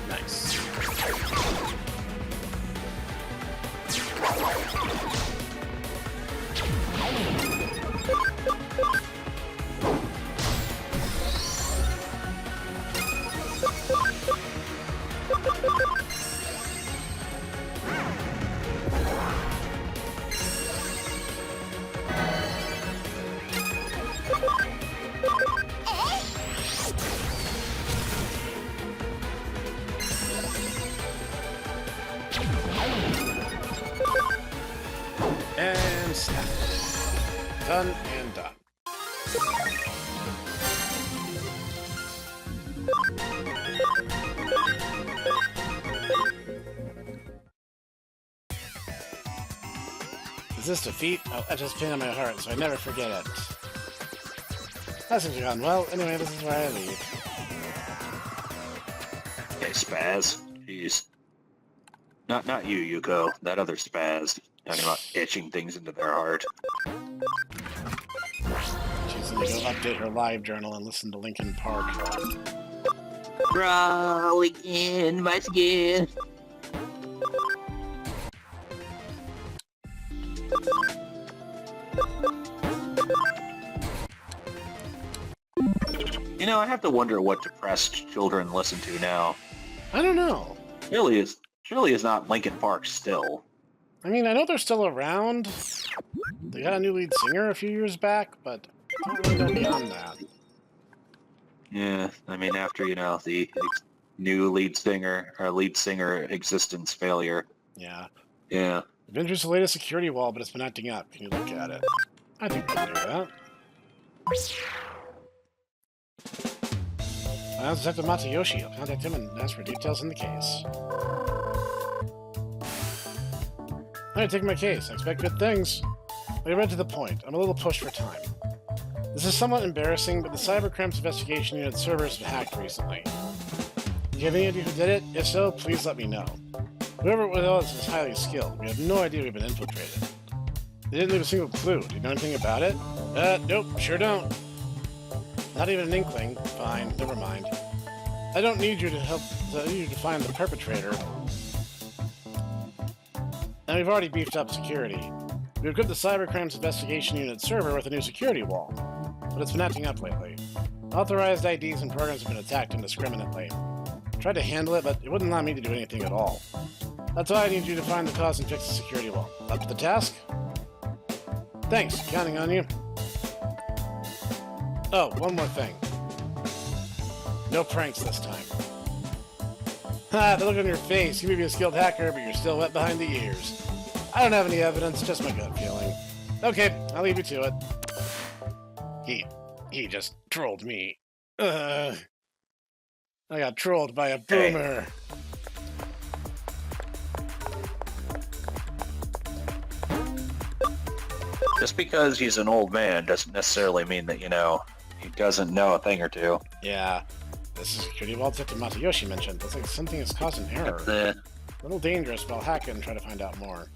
Nice. And snap. Done and done. Is this defeat? I'll etch this pain on my heart so I never forget it. That seems to have gone well. Anyway, this is where I leave. Okay, Spaz. Jeez. Not you, Yuko. That other Spaz. Talking about etching things into their heart. She's gonna go update her live journal and listen to Linkin Park. Crawling in my skin. You know, I have to wonder what depressed children listen to now. I don't know. Surely is not Linkin Park still. I mean, I know they're still around. They got a new lead singer a few years back, but I don't really know beyond that. Yeah, I mean, after, you know, the new lead singer existence failure. Yeah. Yeah. We've introduced the latest security wall, but it's been acting up. Can you look at it? I think we can do that. I'll Detective Matayoshi. I'll contact him and ask for details in the case. Alright, take my case. I expect good things. But right to the point. I'm a little pushed for time. This is somewhat embarrassing, but the Cybercrimes Investigation Unit servers have hacked recently. Do you have any idea who did it? If so, please let me know. Whoever it was is highly skilled. We have no idea we've been infiltrated. They didn't leave a single clue. Do you know anything about it? Nope, sure don't. Not even an inkling. Fine, never mind. I don't need you to help. I need you to find the perpetrator. And we've already beefed up security. We've equipped the Cybercrimes Investigation Unit server with a new security wall, but it's been acting up lately. Authorized IDs and programs have been attacked indiscriminately. Tried to handle it, but it wouldn't allow me to do anything at all. That's why I need you to find the cause and fix the security wall. Up to the task? Thanks, counting on you. Oh, one more thing. No pranks this time. Ha, the look on your face. You may be a skilled hacker, but you're still wet behind the ears. I don't have any evidence, just my gut feeling. Okay, I'll leave you to it. He just trolled me. I got trolled by a boomer. Just because he's an old man doesn't necessarily mean that, you know, he doesn't know a thing or two. Yeah. This is a security wall Detective Matayoshi mentioned. Looks like something has caused an error. A little dangerous, but I'll hack it and try to find out more.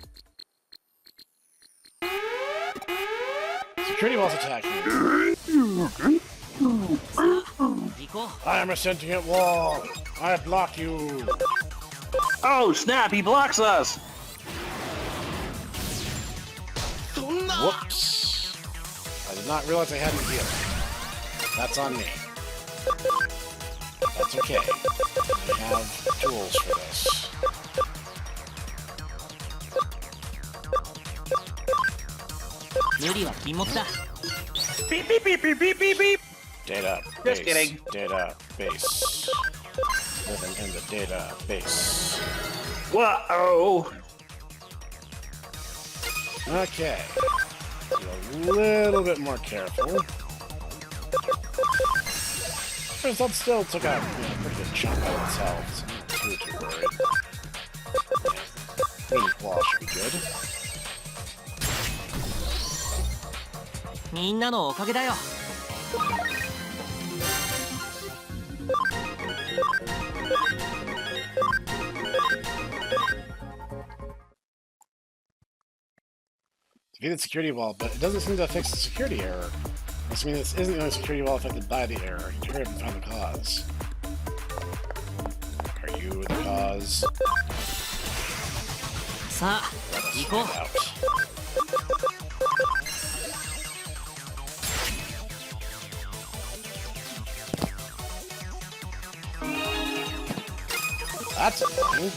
Security wall's attacking. I am a sentient wall. I block you. Oh, snap, he blocks us! Whoops. I did not realize I hadn't healed. That's on me. That's okay. I have tools for this. Beep, beep, beep, beep, beep, beep, beep! Data Just base. kidding. Data base. Living in the data base. Whoa! Okay. Be a little bit more careful. That still took out a pretty good chunk out of its health, so I'm not too worried. Green claw should be good. みんなのおかげだよ。Defeated security wall, but it doesn't seem to fix the security error. Must mean this isn't the only security wall affected by the error. You hurry up and find the cause. Are you the cause? さあ、行こう。 Out. That's annoying.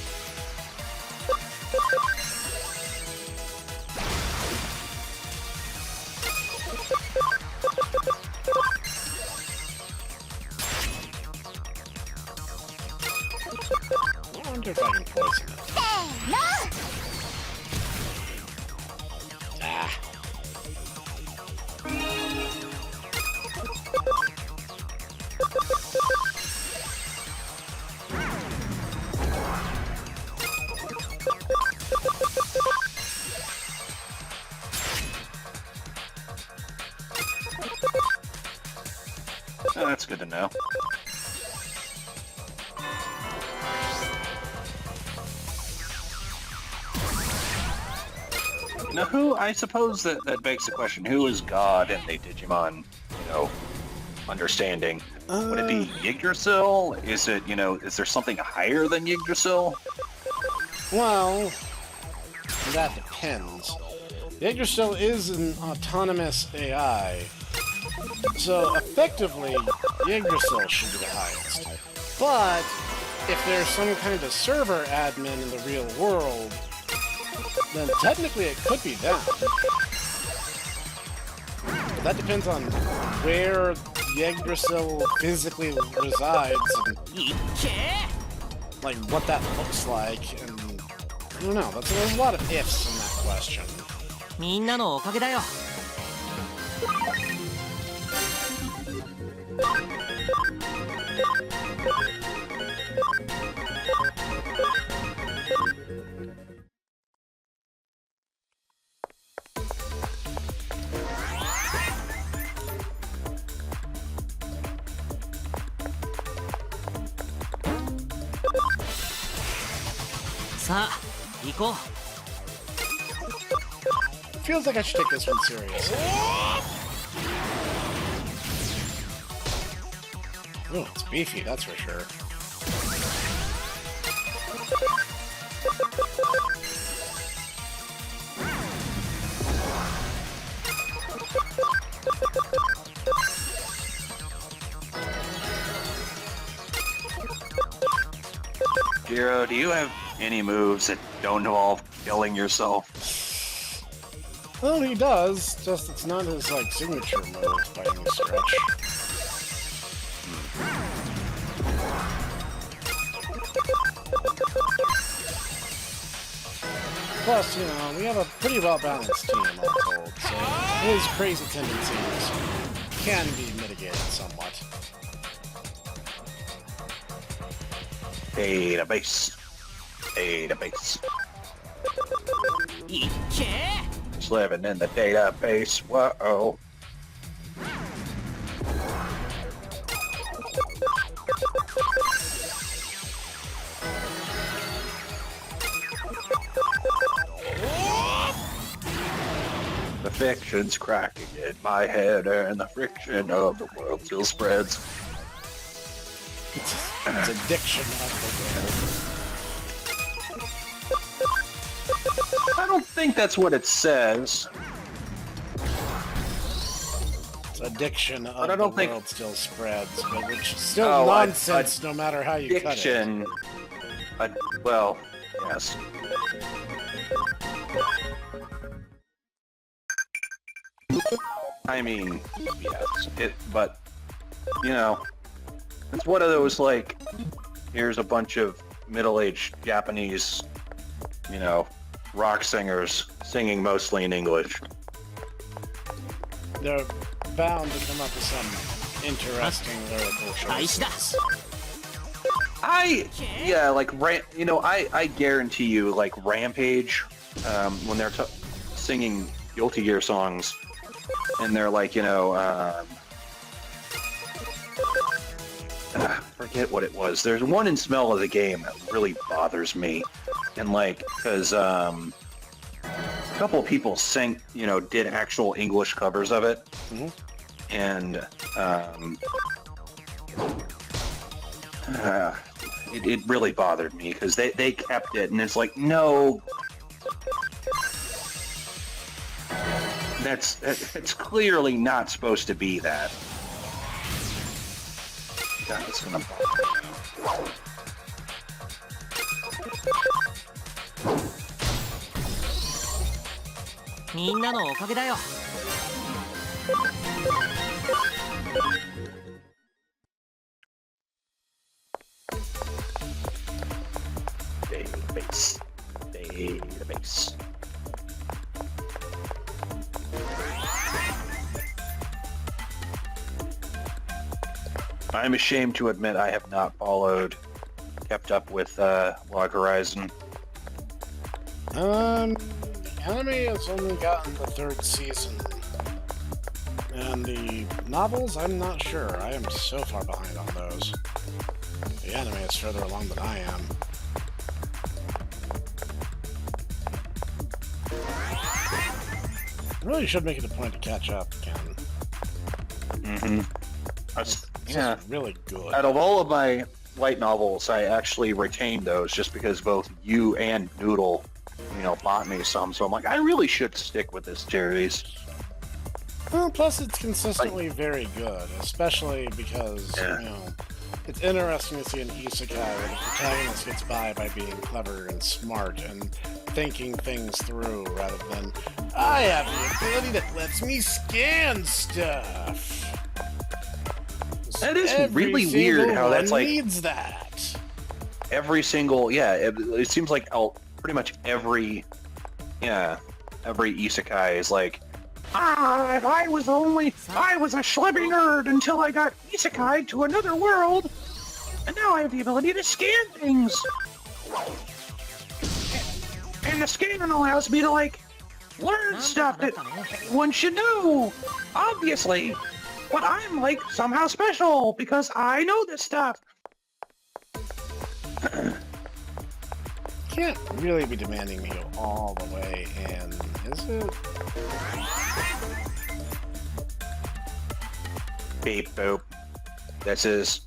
I wonder if I can poison it. Ah. Oh, that's good to know. Now, who, I suppose that begs the question, who is God in the Digimon, you know, understanding? Would it be Yggdrasil? Is it, you know, is there something higher than Yggdrasil? Well, that depends. Yggdrasil is an autonomous AI, so effectively, Yggdrasil should be the highest. But if there's some kind of server admin in the real world, then technically it could be them. That depends on where Yggdrasil physically resides and like what that looks like, and I don't know. There's a lot of ifs in that question. みんなのおかげだよ。さあ、行こう。 Feels like I should take this one seriously. Oh, it's beefy, that's for sure. Jiro, do you have any moves that don't involve killing yourself? Well, he does, just it's not his, like, signature move by any stretch. Plus, you know, we have a pretty well-balanced team, all told, so his crazy tendencies can be mitigated somewhat. Database. Database. いっけー Just living in the database. Whoa. The fiction's cracking in my head, and the friction of the world still spreads. It's addiction of the world. I don't think that's what it says. It's addiction of I the don't think- world still spreads, but which is still Oh, nonsense no matter how you cut it. Addiction. Well, yes. I mean, yes. But, you know, it's one of those, like, here's a bunch of middle-aged Japanese, you know, rock singers singing mostly in English. They're bound to come up with some interesting lyrical choices. Yeah, like, you know, I guarantee you, like, Rampage, when they're singing Guilty Gear songs, and they're like, you know, forget what it was. There's one in Smell of the Game that really bothers me, and like, because a couple of people did actual English covers of it, and it really bothered me because they kept it, and it's like, no. It's clearly not supposed to be that. God, it's gonna bother me.みんなのおかげだよ。 Database. Database. I'm ashamed to admit I have not kept up with Log Horizon. The anime has only gotten the 3rd season. And the novels, I'm not sure. I am so far behind on those. The anime is further along than I am. Really should make it a point to catch up again. Mm-hmm. Yeah, really good. Out of all of my light novels, I actually retained those just because both you and Noodle, you know, bought me some. So I'm like, I really should stick with this series. Well, plus it's consistently very good, especially because, you know, it's interesting to see an isekai where the protagonist gets by being clever and smart and thinking things through rather than, I have the ability that lets me scan stuff. That is Every really weird how that's one like needs that. every single, it seems like pretty much every, every isekai is like, I was a schlubby nerd until I got isekai to another world, and now I have the ability to scan things. And the scanning allows me to, like, learn stuff that one should know, obviously. But I'm, like, somehow special because I know this stuff. Can't really be demanding me go all the way in, is it? Beep boop. This is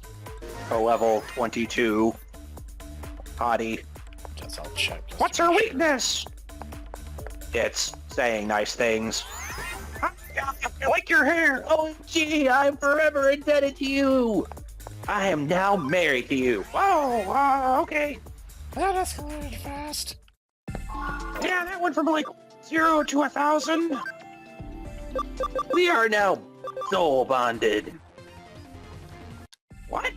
a level 22 hottie. Guess I'll check. What's her weakness? It's saying nice things. I like your hair. Oh, gee, I'm forever indebted to you. I am now married to you. Whoa, okay. That escalated fast. Yeah, that went from like 0 to 1,000. We are now soul bonded. What?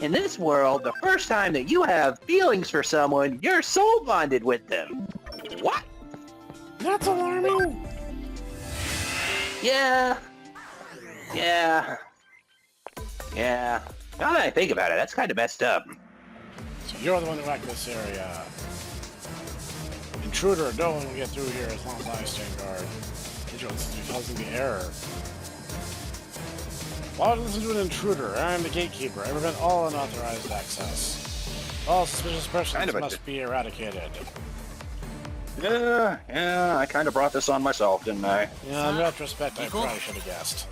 In this world, the first time that you have feelings for someone, you're soul bonded with them. What? That's alarming. Yeah. Now that I think about it, that's kind of messed up. So you're the one that whacked this area. Intruder, no one will get through here as long as I stand guard. Vigilance is causing the error. Why would I listen to an intruder? I am the gatekeeper. I prevent all unauthorized access. All suspicious persons must be eradicated. Yeah, I kind of brought this on myself, didn't I? Yeah, in retrospect, I probably should have guessed.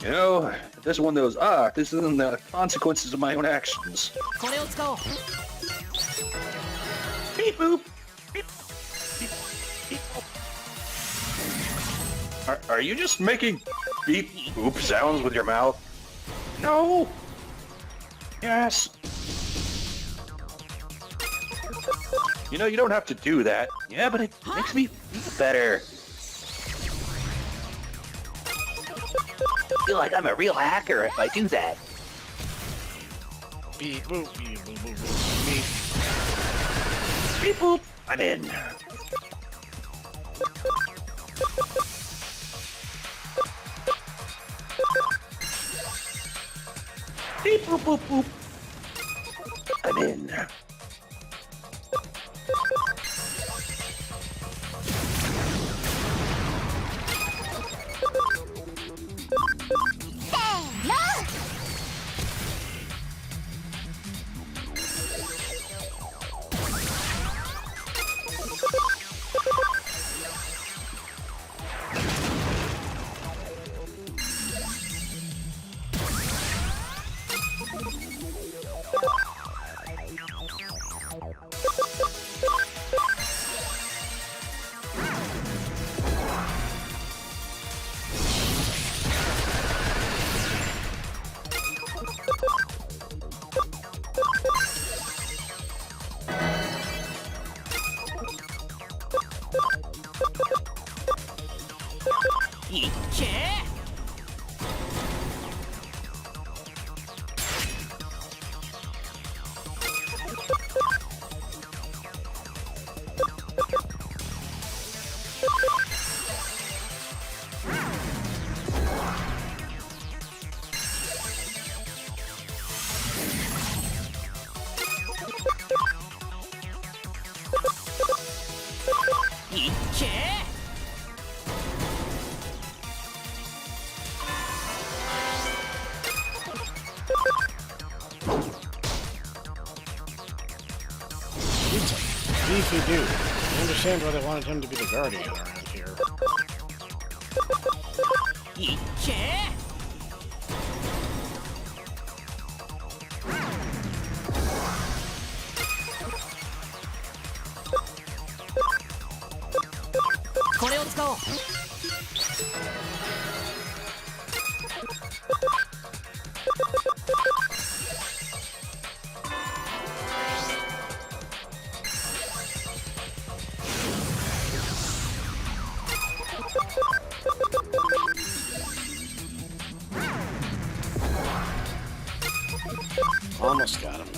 You know, this one goes, this isn't the consequences of my own actions. Beep boop. Beep. Beep. Beep. Are you just making beep boop sounds with your mouth? No. Yes. You know, you don't have to do that. Yeah, but it makes me feel better. I feel like I'm a real hacker if I do that. Beep boop, beep boop, boop, boop, beep. Beep boop. I'm in. Beep boop boop boop. I'm in. Beefy dude. I understand why they wanted him to be the guardian around here. Almost got him.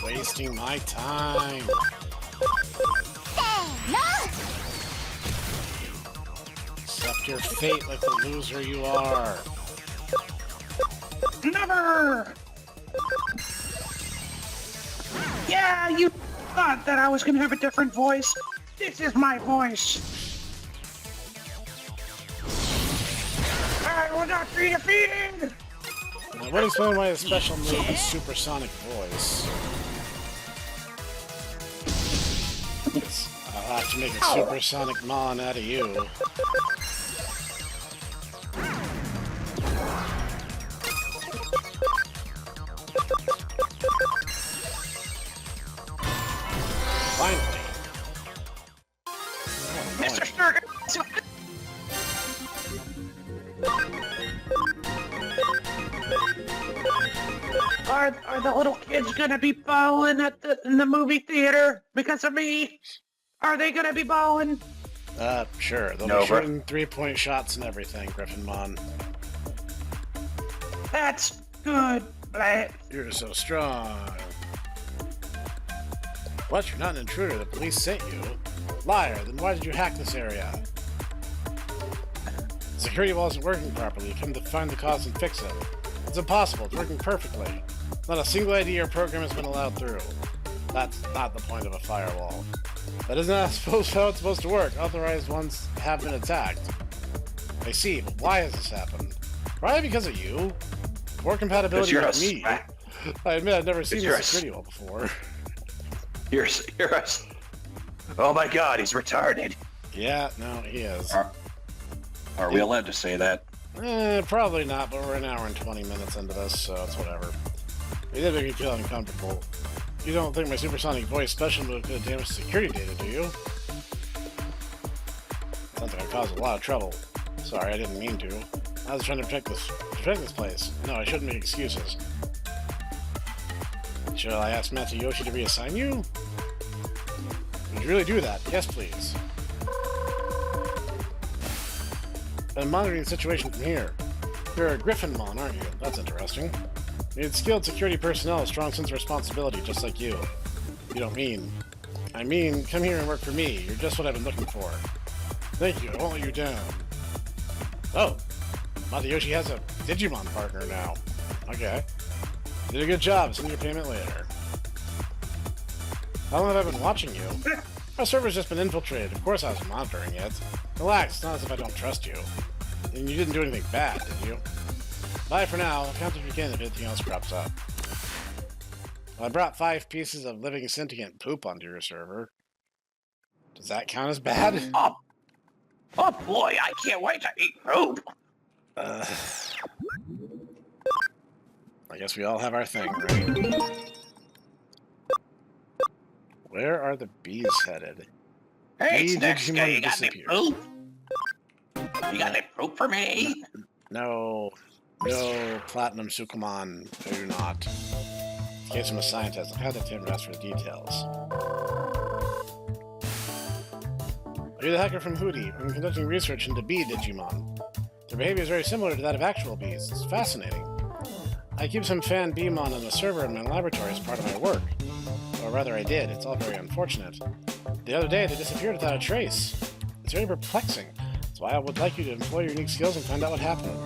wasting my time. Accept your fate like the loser you are. Never! Yeah, you thought that I was gonna have a different voice. This is my voice. I will not be defeated! Now, what explain why his special move is supersonic voice? I'll have to make a supersonic mon out of you. Finally. Mr. Snek! Are the little kids gonna be bawling in the movie theater because of me? Are they gonna be bawling? Sure. They'll be shooting 3-point shots and everything, Griffinmon. That's good, but You're so strong. What? You're not an intruder. The police sent you. Liar. Then why did you hack this area? The security wall isn't working properly. You come to find the cause and fix it. It's impossible. It's working perfectly. Not a single ID or program has been allowed through. That's not the point of a firewall. That isn't how it's supposed to work. Authorized ones have been attacked. I see, but why has this happened? Probably because of you. Poor compatibility with me. I admit I've never seen a security wall before. You're us. Oh my god, he's retarded. Yeah, no, he is. Are we allowed to say that? Probably not, but we're an hour and 20 minutes into this, so it's whatever. It did make me feel uncomfortable. You don't think my supersonic voice special move could damage security data, do you? Sounds like I caused a lot of trouble. Sorry, I didn't mean to. I was trying to protect this place. No, I shouldn't make excuses. Shall I ask Matsuyoshi to reassign you? Would you really do that? Yes, please. I'm monitoring the situation from here. You're a Griffinmon, aren't you? That's interesting. You need skilled security personnel, a strong sense of responsibility, just like you. You don't mean... I mean, come here and work for me. You're just what I've been looking for. Thank you, I won't let you down. Oh, Matsuyoshi has a Digimon partner now. Okay. You did a good job. Send your payment later. How long have I been watching you? Our server's just been infiltrated. Of course I was monitoring it. Relax, it's not as if I don't trust you. And you didn't do anything bad, did you? Bye for now. I'll count if you can if anything else crops up. Well, I brought 5 pieces of living sentient poop onto your server. Does that count as bad? Oh boy, I can't wait to eat poop. I guess we all have our thing, right? Where are the bees headed? Hey, Digimon Snek, you got any disappeared. poop? You got any poop for me? No, Platinum Sukumon, I do not. In case I'm a scientist, I'll contact him to ask for the details. Are you the hacker from Hootie? I'm conducting research into bee Digimon. Their behavior is very similar to that of actual bees. It's fascinating. I keep some fan Beemon on the server in my laboratory as part of my work. Or rather, I did. It's all very unfortunate. The other day, they disappeared without a trace. It's very perplexing. That's why I would like you to employ your unique skills and find out what happened.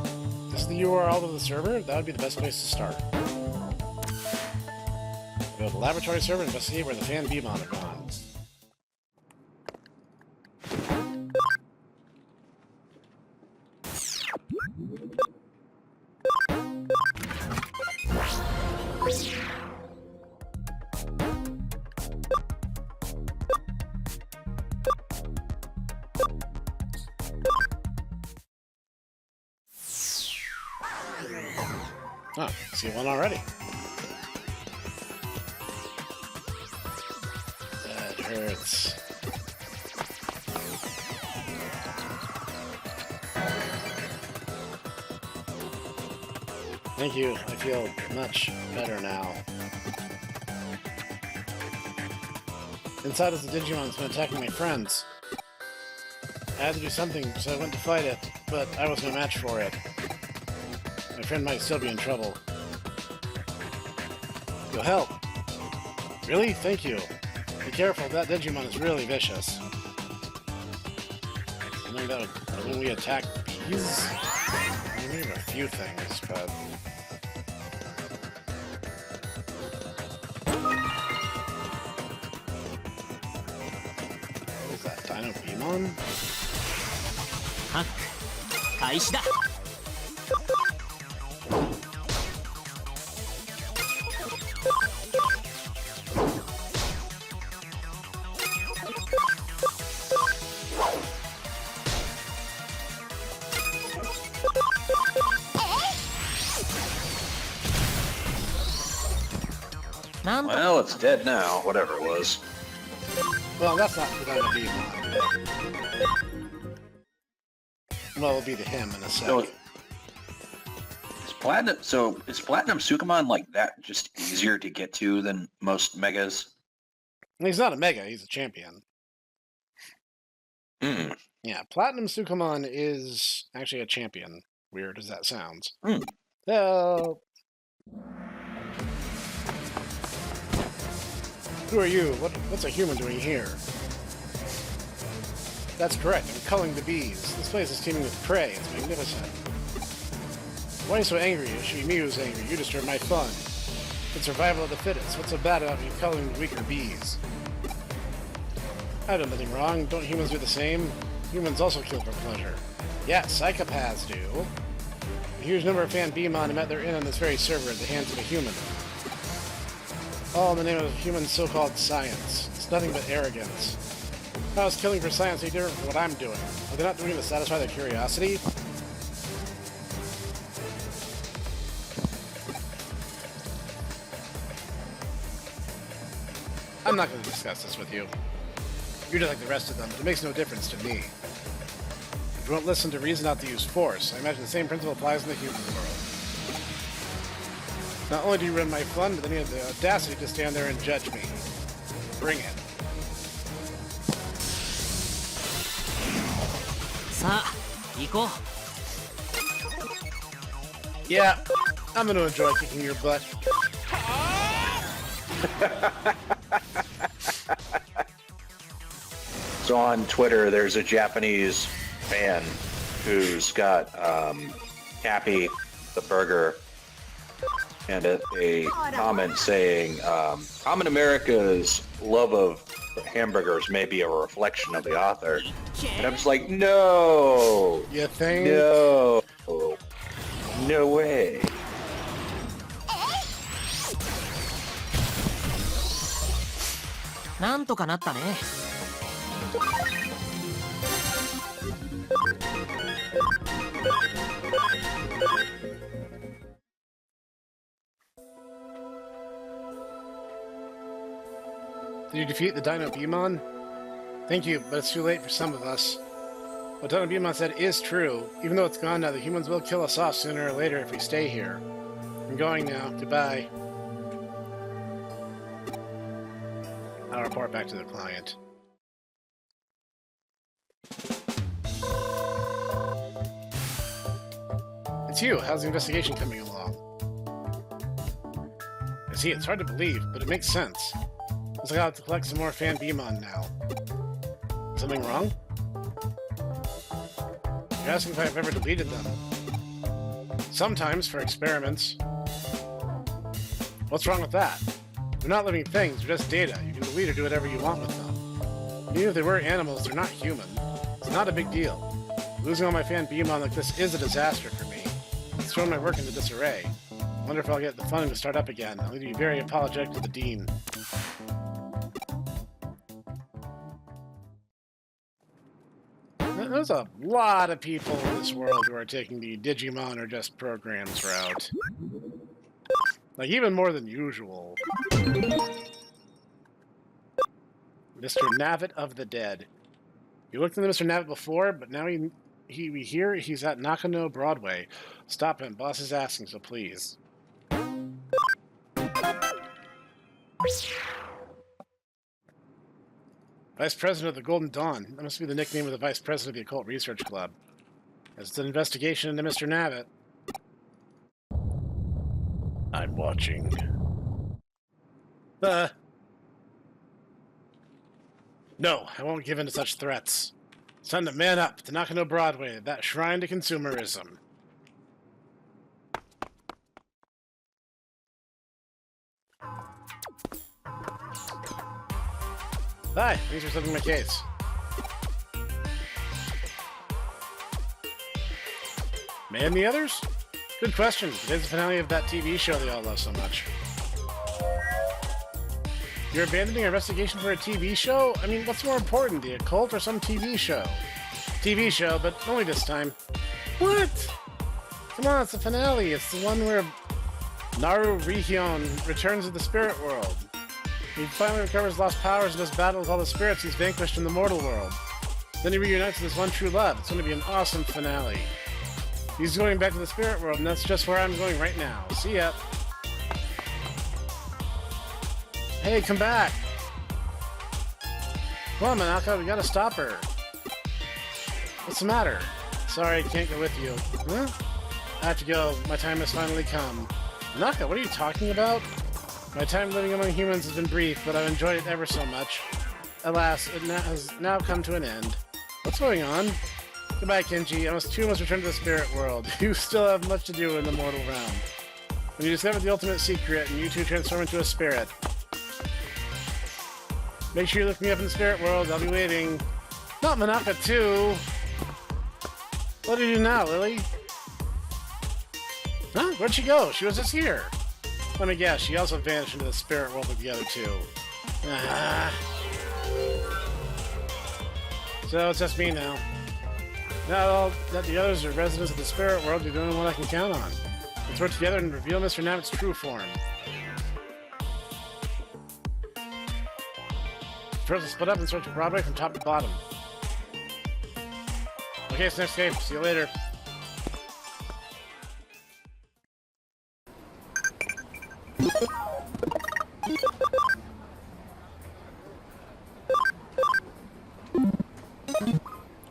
This is the URL of the server. That would be the best place to start. Go to the laboratory server and investigate where the fan Beemon have gone. Oh, see one already. That hurts. Thank you. I feel much better now. Inside is the Digimon that's been attacking my friends. I had to do something, so I went to fight it, but I wasn't a match for it. My friend might still be in trouble. You'll help. Really? Thank you. Be careful, that Digimon is really vicious. I think that when we attack bees, we have a few things, but... What is that, DinoBeemon? ハック開始だ。なんと Well, it's dead now, whatever it was. Well, that's not the DinoBeemon. Well, it'll be to him in a So, second. is Platinum Sukamon like that just easier to get to than most megas? He's not a mega, he's a champion. Hmm. Yeah, Platinum Sukamon is actually a champion. Weird as that sounds. Hmm. So... Who are you? What's a human doing here? That's correct, I'm culling the bees. This place is teeming with prey, it's magnificent. Why are you so angry? It should be me who's angry. You disturbed my fun. It's survival of the fittest. What's so bad about me culling the weaker bees? I've done nothing wrong. Don't humans do the same? Humans also kill for pleasure. Yeah, psychopaths do. A huge number of fan Beemon met their end on this very server at the hands of a human. All in the name of human so-called science. It's nothing but arrogance. How is killing for science any different from what I'm doing? Are they not doing it to satisfy their curiosity? I'm not going to discuss this with you. You're just like the rest of them, but it makes no difference to me. If you won't listen to reason not to use force, I imagine the same principle applies in the human world. Not only do you ruin my fun, but then you have the audacity to stand there and judge me. Bring it. さあ行こう。 Yeah, I'm going to enjoy kicking your butt. So on Twitter, there's a Japanese fan who's got Cappy the burger and a comment saying, common America's love of hamburgers may be a reflection of the author. And I'm just like, no, You think? no, no way. "なんとかなったね。 Did you defeat the DinoBeemon? Thank you, but it's too late for some of us. What DinoBeemon said is true. Even though it's gone now, the humans will kill us off sooner or later if we stay here. I'm going now. Goodbye. I'll report back to the client. It's you. How's the investigation coming along? I see, it's hard to believe, but it makes sense. Looks like I'll have to collect some more fan Beemon now. Something wrong? You're asking if I've ever deleted them. Sometimes, for experiments. What's wrong with that? They're not living things, they're just data. You can delete or do whatever you want with them. Even if they were animals, they're not human. It's not a big deal. Losing all my fan Beemon like this is a disaster for me. It's thrown my work into disarray. I wonder if I'll get the funding to start up again. I'll need to be very apologetic to the Dean. There's a lot of people in this world who are taking the Digimon or just programs route. Like, even more than usual. Mr. Navet of the Dead. You looked into Mr. Navet before, but now we hear he's at Nakano Broadway. Stop him. Boss is asking, so please. Vice President of the Golden Dawn. That must be the nickname of the Vice President of the Occult Research Club. It's an investigation into Mr. Navet. I'm watching. No, I won't give in to such threats. It's time to man up, to Nakano Broadway, that shrine to consumerism. Hi, thanks for settling my case. May and the others? Good question. Today's the finale of that TV show they all love so much. You're abandoning our investigation for a TV show? I mean, what's more important, the occult or some TV show? TV show, but only this time. What? Come on, it's the finale. It's the one where Naru Rihyun returns to the spirit world. He finally recovers lost powers and does battle with all the spirits he's vanquished in the mortal world. Then he reunites with his one true love. It's going to be an awesome finale. He's going back to the spirit world, and that's just where I'm going right now. See ya. Hey, come back! Come on, Manaka, we gotta stop her. What's the matter? Sorry, I can't go with you. Huh? I have to go. My time has finally come. Manaka, what are you talking about? My time living among humans has been brief, but I've enjoyed it ever so much. Alas, it has now come to an end. What's going on? Goodbye, Kenji. I must return to the spirit world. You still have much to do in the mortal realm. When you discover the ultimate secret, and you two transform into a spirit, make sure you look me up in the spirit world. I'll be waiting. Not Manaka too. What do you do now, Lily? Huh? Where'd she go? She was just here. Let me guess. She also vanished into the spirit world with the other two. Ah. So it's just me now. Now that the others are residents of the spirit world, you're the only one I can count on. Let's work together and reveal Mr. Namit's true form. First, split up and search Broadway from top to bottom. Okay, it's next game. See you later.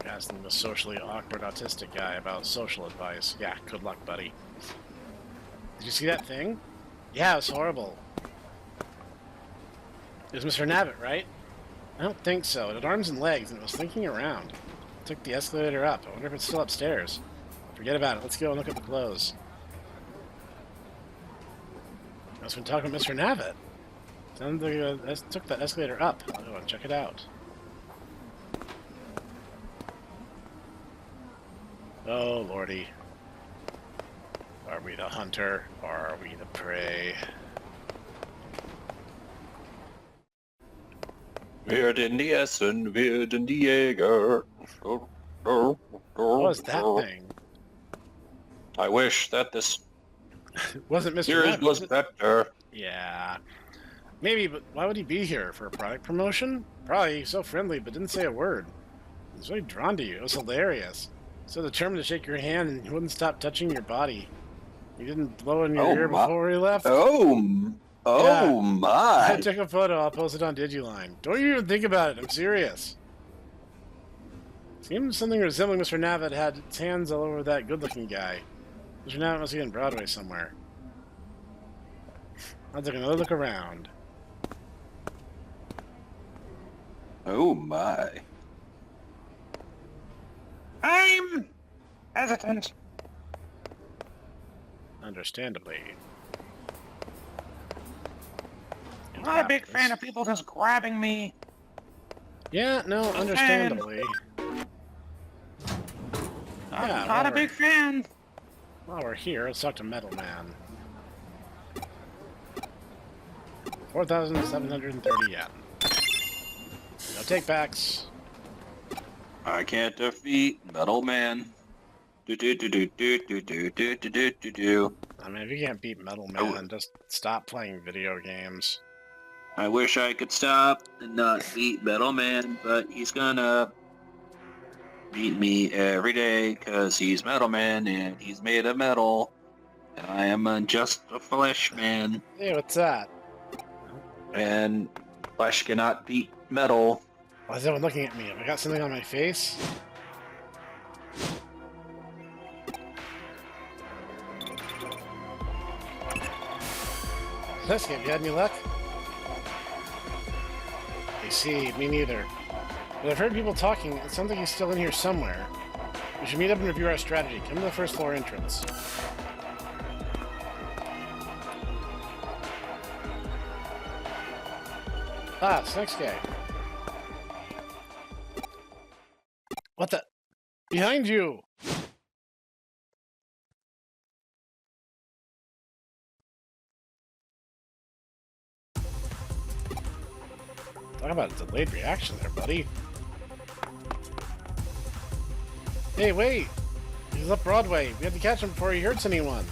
Asking the socially awkward autistic guy about social advice. Yeah, good luck, buddy. Did you see that thing? Yeah, it was horrible. It was Mr. Nabbit, right? I don't think so. It had arms and legs, and it was slinking around. I took the escalator up. I wonder if it's still upstairs. Forget about it. Let's go and look at the clothes. I was been talking about Mr. Nabbit. I took that escalator up. I'll go and check it out. Oh, lordy. Are we the hunter, or are we the prey? Wir den Essen, wir den Jäger. What was that thing? I wish that this Wasn't Mr. series Rabbit, was it? better. Yeah. Maybe, but why would he be here? For a product promotion? Probably so friendly, but didn't say a word. He was really drawn to you. It was hilarious. So determined to shake your hand, and he wouldn't stop touching your body. You didn't blow in your ear before he left? Oh my! I took a photo. I'll post it on Digiline. Don't even think about it. I'm serious. Seems something resembling Mr. Nabbit had its hands all over that good-looking guy. Mr. Nabbit must be on Broadway somewhere. I'll take another look around. Oh my! I'm hesitant. Understandably. I'm not a big fan of people just grabbing me. Yeah, no, understandably. I'm not a big fan. While we're here, let's talk to Metal Man. 4,730 yen. No takebacks. I can't defeat Metal Man. Do do do do do do do do do do do. I mean, if you can't beat Metal Man, just stop playing video games. I wish I could stop and not beat Metal Man, but he's gonna beat me every day because he's Metal Man and he's made of metal, and I am just a flesh man. Hey, what's that? And flesh cannot beat metal. Why is everyone looking at me? Have I got something on my face? This game, you had any luck? I see, me neither. But I've heard people talking. It sounds like he's still in here somewhere. We should meet up and review our strategy. Come to the first floor entrance. Ah, Snek's guy. What the? Behind you! Talk about a delayed reaction there, buddy. Hey, wait! He's up Broadway. We have to catch him before he hurts anyone.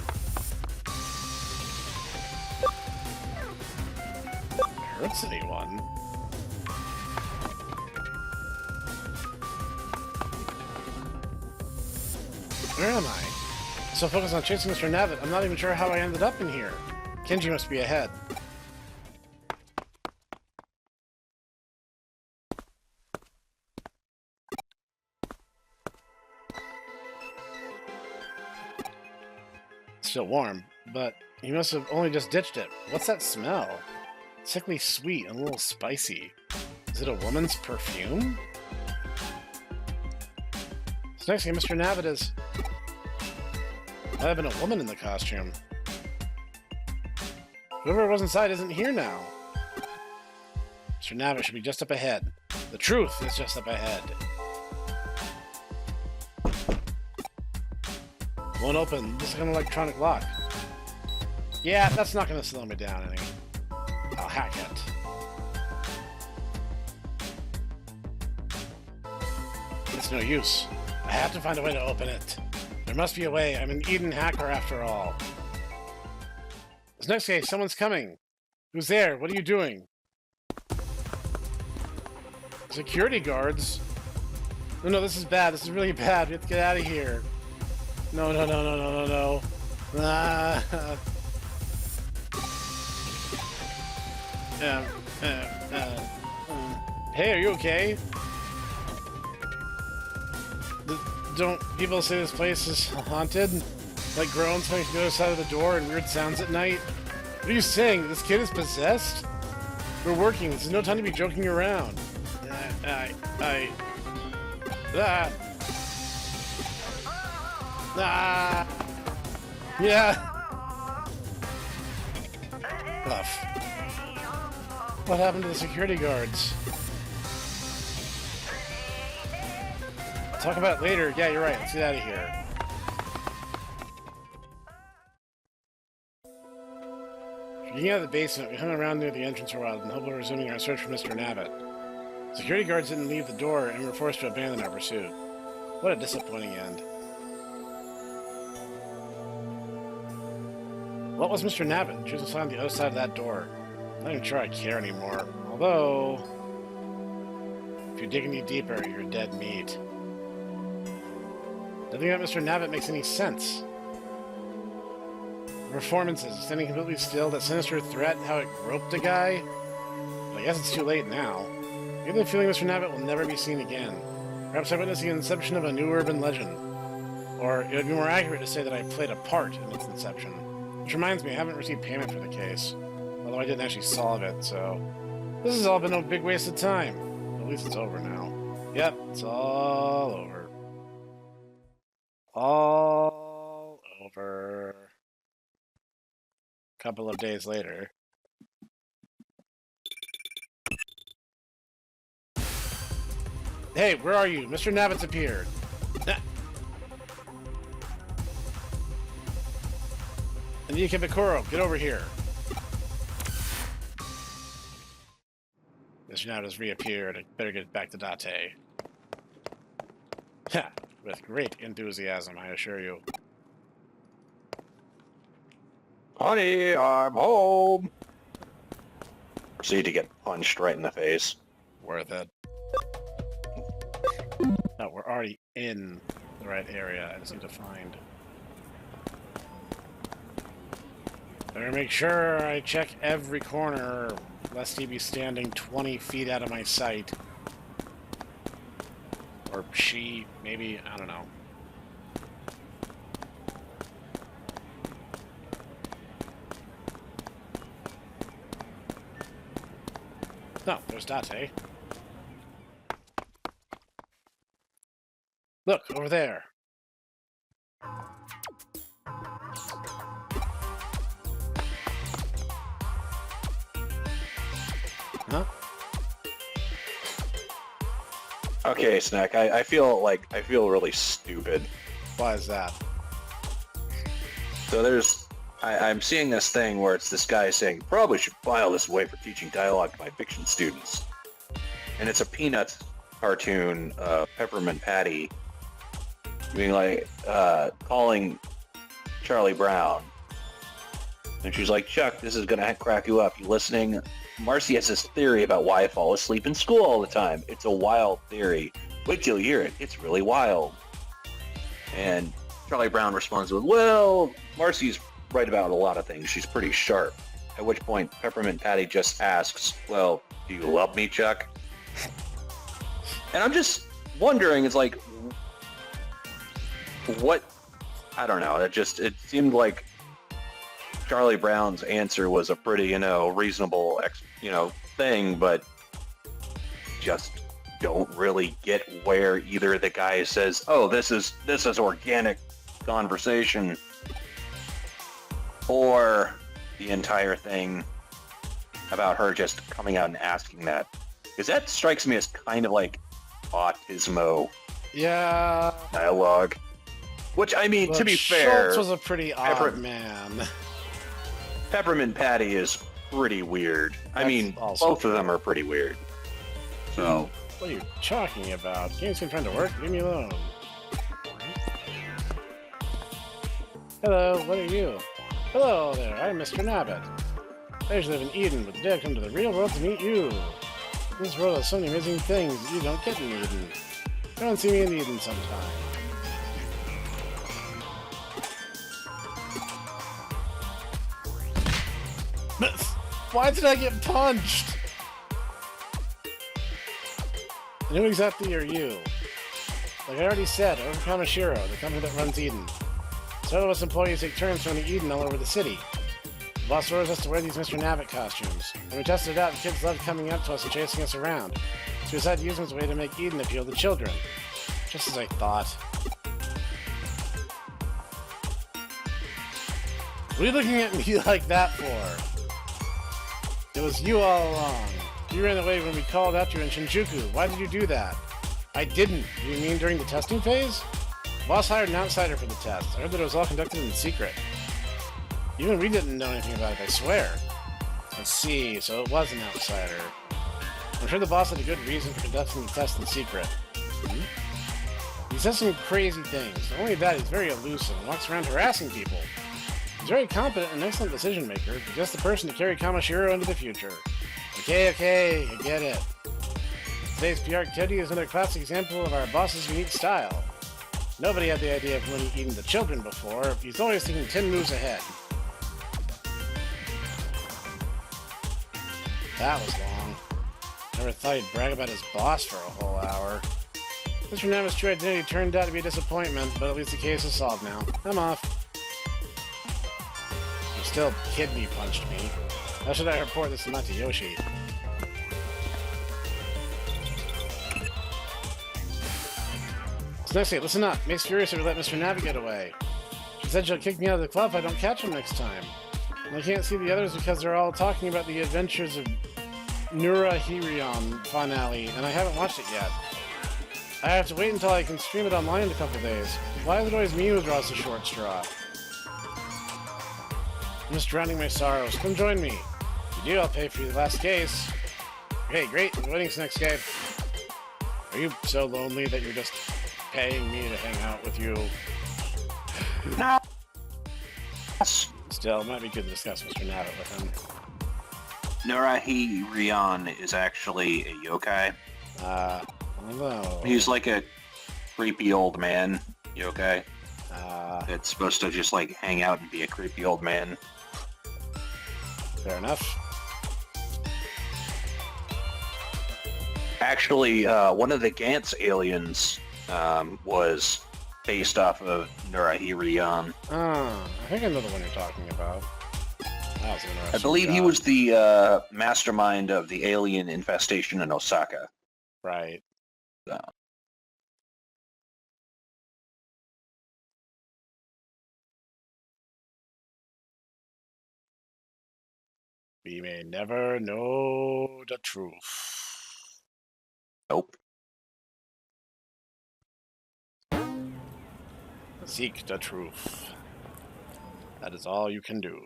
Hurts anyone? Where am I? So focused on chasing Mr. Navet, I'm not even sure how I ended up in here. Kenji must be ahead. It's still warm, but he must have only just ditched it. What's that smell? Sickly sweet and a little spicy. Is it a woman's perfume? So next thing Mr. Navet is... Might have been a woman in the costume. Whoever was inside isn't here now. Mr. Navet should be just up ahead. The truth is just up ahead. Won't open. This is an electronic lock. Yeah, that's not going to slow me down any. I'll hack it. It's no use. I have to find a way to open it. There must be a way. I'm an Eden hacker after all. This next case, someone's coming. Who's there? What are you doing? Security guards? No, no, this is bad. This is really bad. We have to get out of here. No, no, no, no, no, no, no. Ah. Hey, are you okay? Don't people say this place is haunted? Like groans coming from the other side of the door and weird sounds at night? What are you saying? This kid is possessed? We're working. This is no time to be joking around. Yeah. Buff. What happened to the security guards? Talk about it later. Yeah, you're right. Let's get out of here. Getting out of the basement, we hung around near the entrance for a while and hope we're resuming our search for Mr. Navet. Security guards didn't leave the door and we were forced to abandon our pursuit. What a disappointing end. What was Mr. Navet? She was on the other side of that door. I'm not even sure I care anymore. Although, if you dig any deeper, you're dead meat. Nothing about Mr. Navet makes any sense. The performances, standing completely still, that sinister threat, how it groped a guy. But I guess it's too late now. I get the feeling Mr. Navet will never be seen again. Perhaps I witnessed the inception of a new urban legend. Or it would be more accurate to say that I played a part in its inception. Which reminds me, I haven't received payment for the case. Although I didn't actually solve it, so... This has all been a big waste of time. At least it's over now. Yep, it's all over. All over. Couple of days later. Hey, where are you? Mr. Navet's appeared. Anika Bikoro, get over here. Mr. Navet has reappeared. I better get back to Date. Ha! With great enthusiasm, I assure you. Honey, I'm home. Proceed to get punched right in the face. Worth it. No, we're already in the right area. I just need to find. Better make sure I check every corner, lest he be standing 20 feet out of my sight. Or she, maybe, I don't know. No, there's Date. Look, over there. Huh? Okay, Snek, I feel really stupid. Why is that? So I'm seeing this thing where it's this guy saying, probably should file this way for teaching dialogue to my fiction students. And it's a Peanuts cartoon, Peppermint Patty, being like, calling Charlie Brown. And she's like, Chuck, this is going to crack you up. You listening? Marcy has this theory about why I fall asleep in school all the time. It's a wild theory. Wait till you hear it. It's really wild. And Charlie Brown responds with, well, Marcy's right about a lot of things. She's pretty sharp. At which point, Peppermint Patty just asks, well, do you love me, Chuck? And I'm just wondering, it's like, what? I don't know. It seemed like Charlie Brown's answer was a pretty, reasonable, thing, but just don't really get where either the guy says, oh, this is organic conversation, or the entire thing about her just coming out and asking that. Because that strikes me as kind of like autismo Yeah. dialogue. Which, I mean, Look, to be fair, Schultz was a pretty odd man. Peppermint Patty is pretty weird. I That's mean, also both of them are pretty weird. So, What are you talking about? Game's been trying to work. Leave me alone. Hello, what are you? Hello there, I'm Mr. Nabbit. I usually live in Eden, but today I've come to the real world to meet you. This world has so many amazing things that you don't get in Eden. Come and see me in Eden sometime. Why did I get punched? And who exactly are you? Like I already said, I'm Kamashiro, the company that runs Eden. Several of us employees take turns running Eden all over the city. The boss orders us to wear these Mr. Nabbit costumes. When we tested it out, the kids loved coming up to us and chasing us around. So we decided to use them as a way to make Eden appeal to children. Just as I thought. What are you looking at me like that for? It was you all along. You ran away when we called out you in Shinjuku. Why did you do that? I didn't. Do you mean during the testing phase? The boss hired an outsider for the test. I heard that it was all conducted in secret. Even we didn't know anything about it, I swear. I see, so it was an outsider. I'm sure the boss had a good reason for conducting the test in secret. He says some crazy things. Not only that, he's very elusive and walks around harassing people. He's very competent and an excellent decision maker, but just the person to carry Kamashiro into the future. Okay, I get it. Today's PR activity is another classic example of our boss's unique style. Nobody had the idea of running Eden to children before. He's always thinking 10 moves ahead. That was long. Never thought he'd brag about his boss for a whole hour. Mr. Nama's true identity turned out to be a disappointment, but at least the case is solved now. I'm off. You still kidney punched me. How should I report this to Matayoshi? So next day, listen up. Makes furious if we let Mr. Nabbit get away. She said she'll kick me out of the club if I don't catch him next time. And I can't see the others because they're all talking about the adventures of Nura Hirion finale, and I haven't watched it yet. I have to wait until I can stream it online in a couple days. Why is it always me who draws the short straw? I'm just drowning my sorrows. Come join me. If you do, I'll pay for your last case. Okay, great. I'm winning next game. Are you so lonely that you're just paying me to hang out with you? No. Still, it might be good to discuss Mr. Nabbit with him. Nurahi Rion is actually a yokai. I don't know. He's like a creepy old man yokai. It's It's supposed to just like hang out and be a creepy old man. fair enough. actually, one of the Gantz aliens was based off of Nurahiri. I think I know the one you're talking about. That was an I interesting believe he job. was the mastermind of the alien infestation in Osaka. Right. So. We may never know the truth. Nope. Seek the truth. That is all you can do.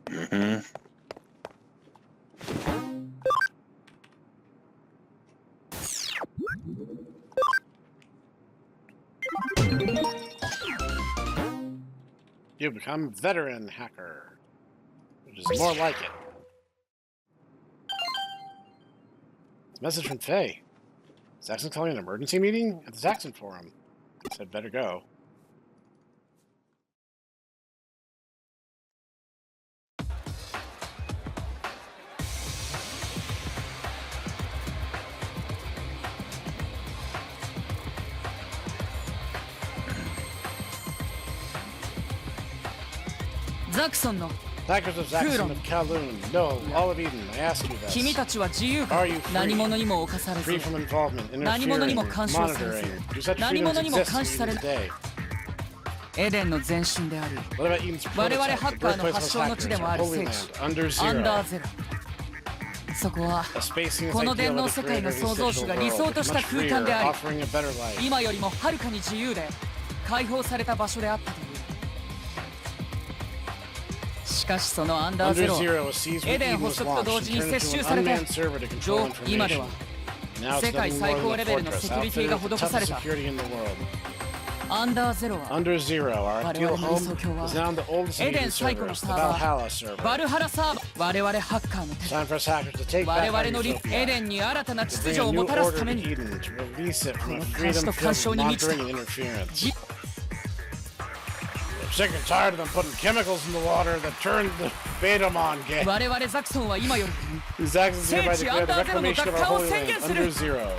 Mm-hmm. You become veteran hacker, which is more like it. It's a message from Faye. Saxon calling an emergency meeting at the Saxon Forum. Said better go. Hackers of Zaxxon of Kowloon. No, all of Eden. I asked you this. 君たちは自由か Are you free? 何者にも侵され Free ず from involvement, 何者にも interfering, 干渉されず monitoring. Do such 何 freedoms 者にも exist 監視 in され Eden's ない day? エデンの前身であり What about Eden's 我々 prototype, ハ the ッカーの birthplace of 発祥の地で hackers, も our ある holy 聖 land, 地 Under アンダー Zero? ゼロそこは A space この ideal 電脳 of the 世界の creator 創造主が digital 理想 world, とした much 空間 freer, であり offering a better life. 今よりもはるかに自由で解放された場所であったというしかしそのアンダーゼ Under ロは Zero was seized when エデン Eden 発 was 足と launched 同 and 時に turned 接 into 収 an されて unmanned server to 上 control 今で information. は Now it's 世界 nothing 最 more 高 than レ a ベルの fortress セキュリティ outfitted が with the 施され toughest た security in the world. アンダーゼロは Under Zero, our 我 ideal 々の理 home, 想郷は is now the oldest エデ Eden ン最古の server, サ the ーバ Valhalla ー server. バルハラサーバー我々ハッカーの手 It's で time for us hackers to take 我 back 々 our のエ utopia. デンに新たな To 秩 bring 序 a を new もたらす order ため to に Eden, to release it from a この監視と干渉 freedom-filled に満ちた monitoring and interference. I'm sick and tired of them putting chemicals in the water that turned the Betamon gay. 我々ザクソンは今より Zaxxon's hereby declare the reclamation of our holy land, Under Zero.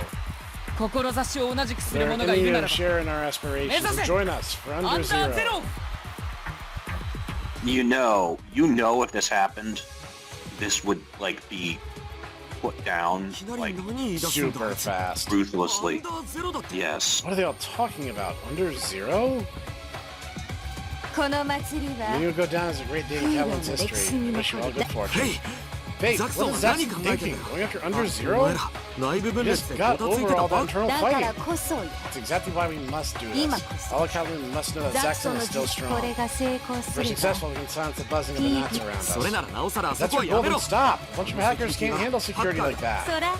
志を同じくす They're る者がいる in な the らば share in our aspirations. And join us for ア Under ンダーゼ Zero. ロ You know if this happened, this would like be put down like Super fast. ruthlessly. Yes. What are they all talking about? Under Zero? この祭り When you は go down as a great day in Calvin's history, I wish you all good fortune. Fate, what is Zaxxon thinking? Going after Under Zero? We just got over all that internal だから fighting. こそ That's exactly why we must do this. All of Calvin must know that ザクソ Zaxxon の is 自 still 治これ strong. が成功 If す we're れば successful, we can silence the buzzing of the gnats around us. それならなおさらあそ That's こは your やめ golden ろ stop. A bunch of hackers can't handle security like that. そら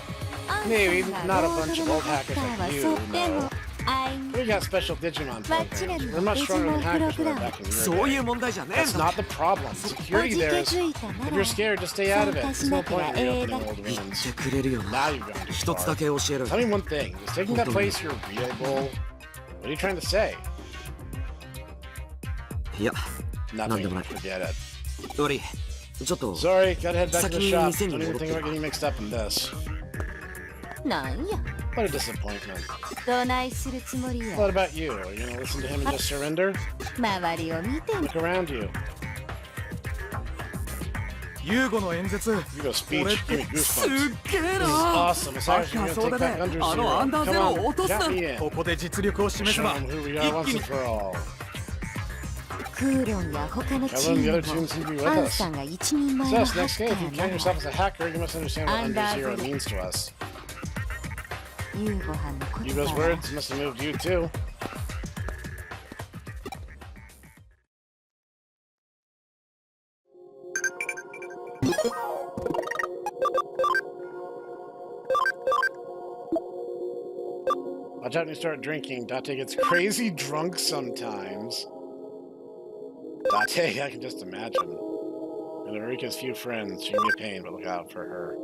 Maybe あんた not a が bunch of ロー old ドのハッ hackers カーは like そ you, っても no. あいん We got special Digimon マッチレ programs. ル We're の much デジ stronger モ than ンプ hackers ロ were グラム back in your そうい day. う問題じゃねえ That's んだ not the problem. お Security じ there け is... づいたな If ら you're scared, just stay out of it. 参加 There's し no なきゃ point in ええ reopening だ old 言っ wounds. てくれるよ Now な you've gone too 一つ far. だけ教えろ Tell よ me one thing. Is taking that place your real goal? What are you trying to say? いや Nothing. でもない Forget it. 悪いちょっと Sorry, gotta head back to the 先に shop. 店に Don't even 戻って think about getting mixed up in this. なんや What a disappointment. どないするつもりや What about you? Are you gonna listen to him and just surrender? 周りを見てみ Look around you. ユーゴの演説 You go speech. 俺っ Give me てすっ goosebumps. げえ This is な awesome. サ Osiris, ッカ you're ー gonna そう take だ back ね Under あのアン Zero. ダー Come ゼロを on, 落とす count な me in. ここで実力を示せ Show ば them who we 一 are once 気に and for all. クーロンや他のチ Kevin, ー the ム other teams seem to be も with アン us. さんが一人前 So の us ハ next ッ day, カ if you ー count なら yourself as a hacker, you must understand what Under Under Zero Zero. means to us. ユーゴはんの言 Hugo's 葉は words must have moved you too. Watch out when you start drinking. Date gets crazy drunk sometimes. Date, I can just imagine. And Eureka's few friends. She can be a pain, but look out for her.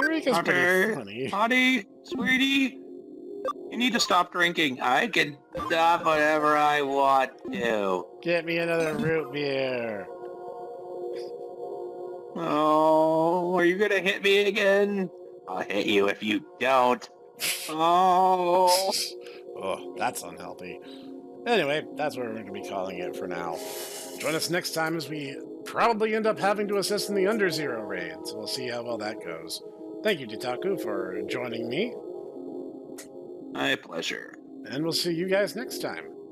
Eureka's pretty funny. Honey, sweetie, you need to stop drinking. I can stop whenever I want to. Get me another root beer. Oh, are you gonna hit me again? I'll hit you if you don't. Oh. Oh, that's unhealthy. Anyway, that's what we're going to be calling it for now. Join us next time as we probably end up having to assist in the Under Zero raid, so we'll see how well that goes. Thank you, Jitaku, for joining me, My pleasure. and we'll see you guys next time.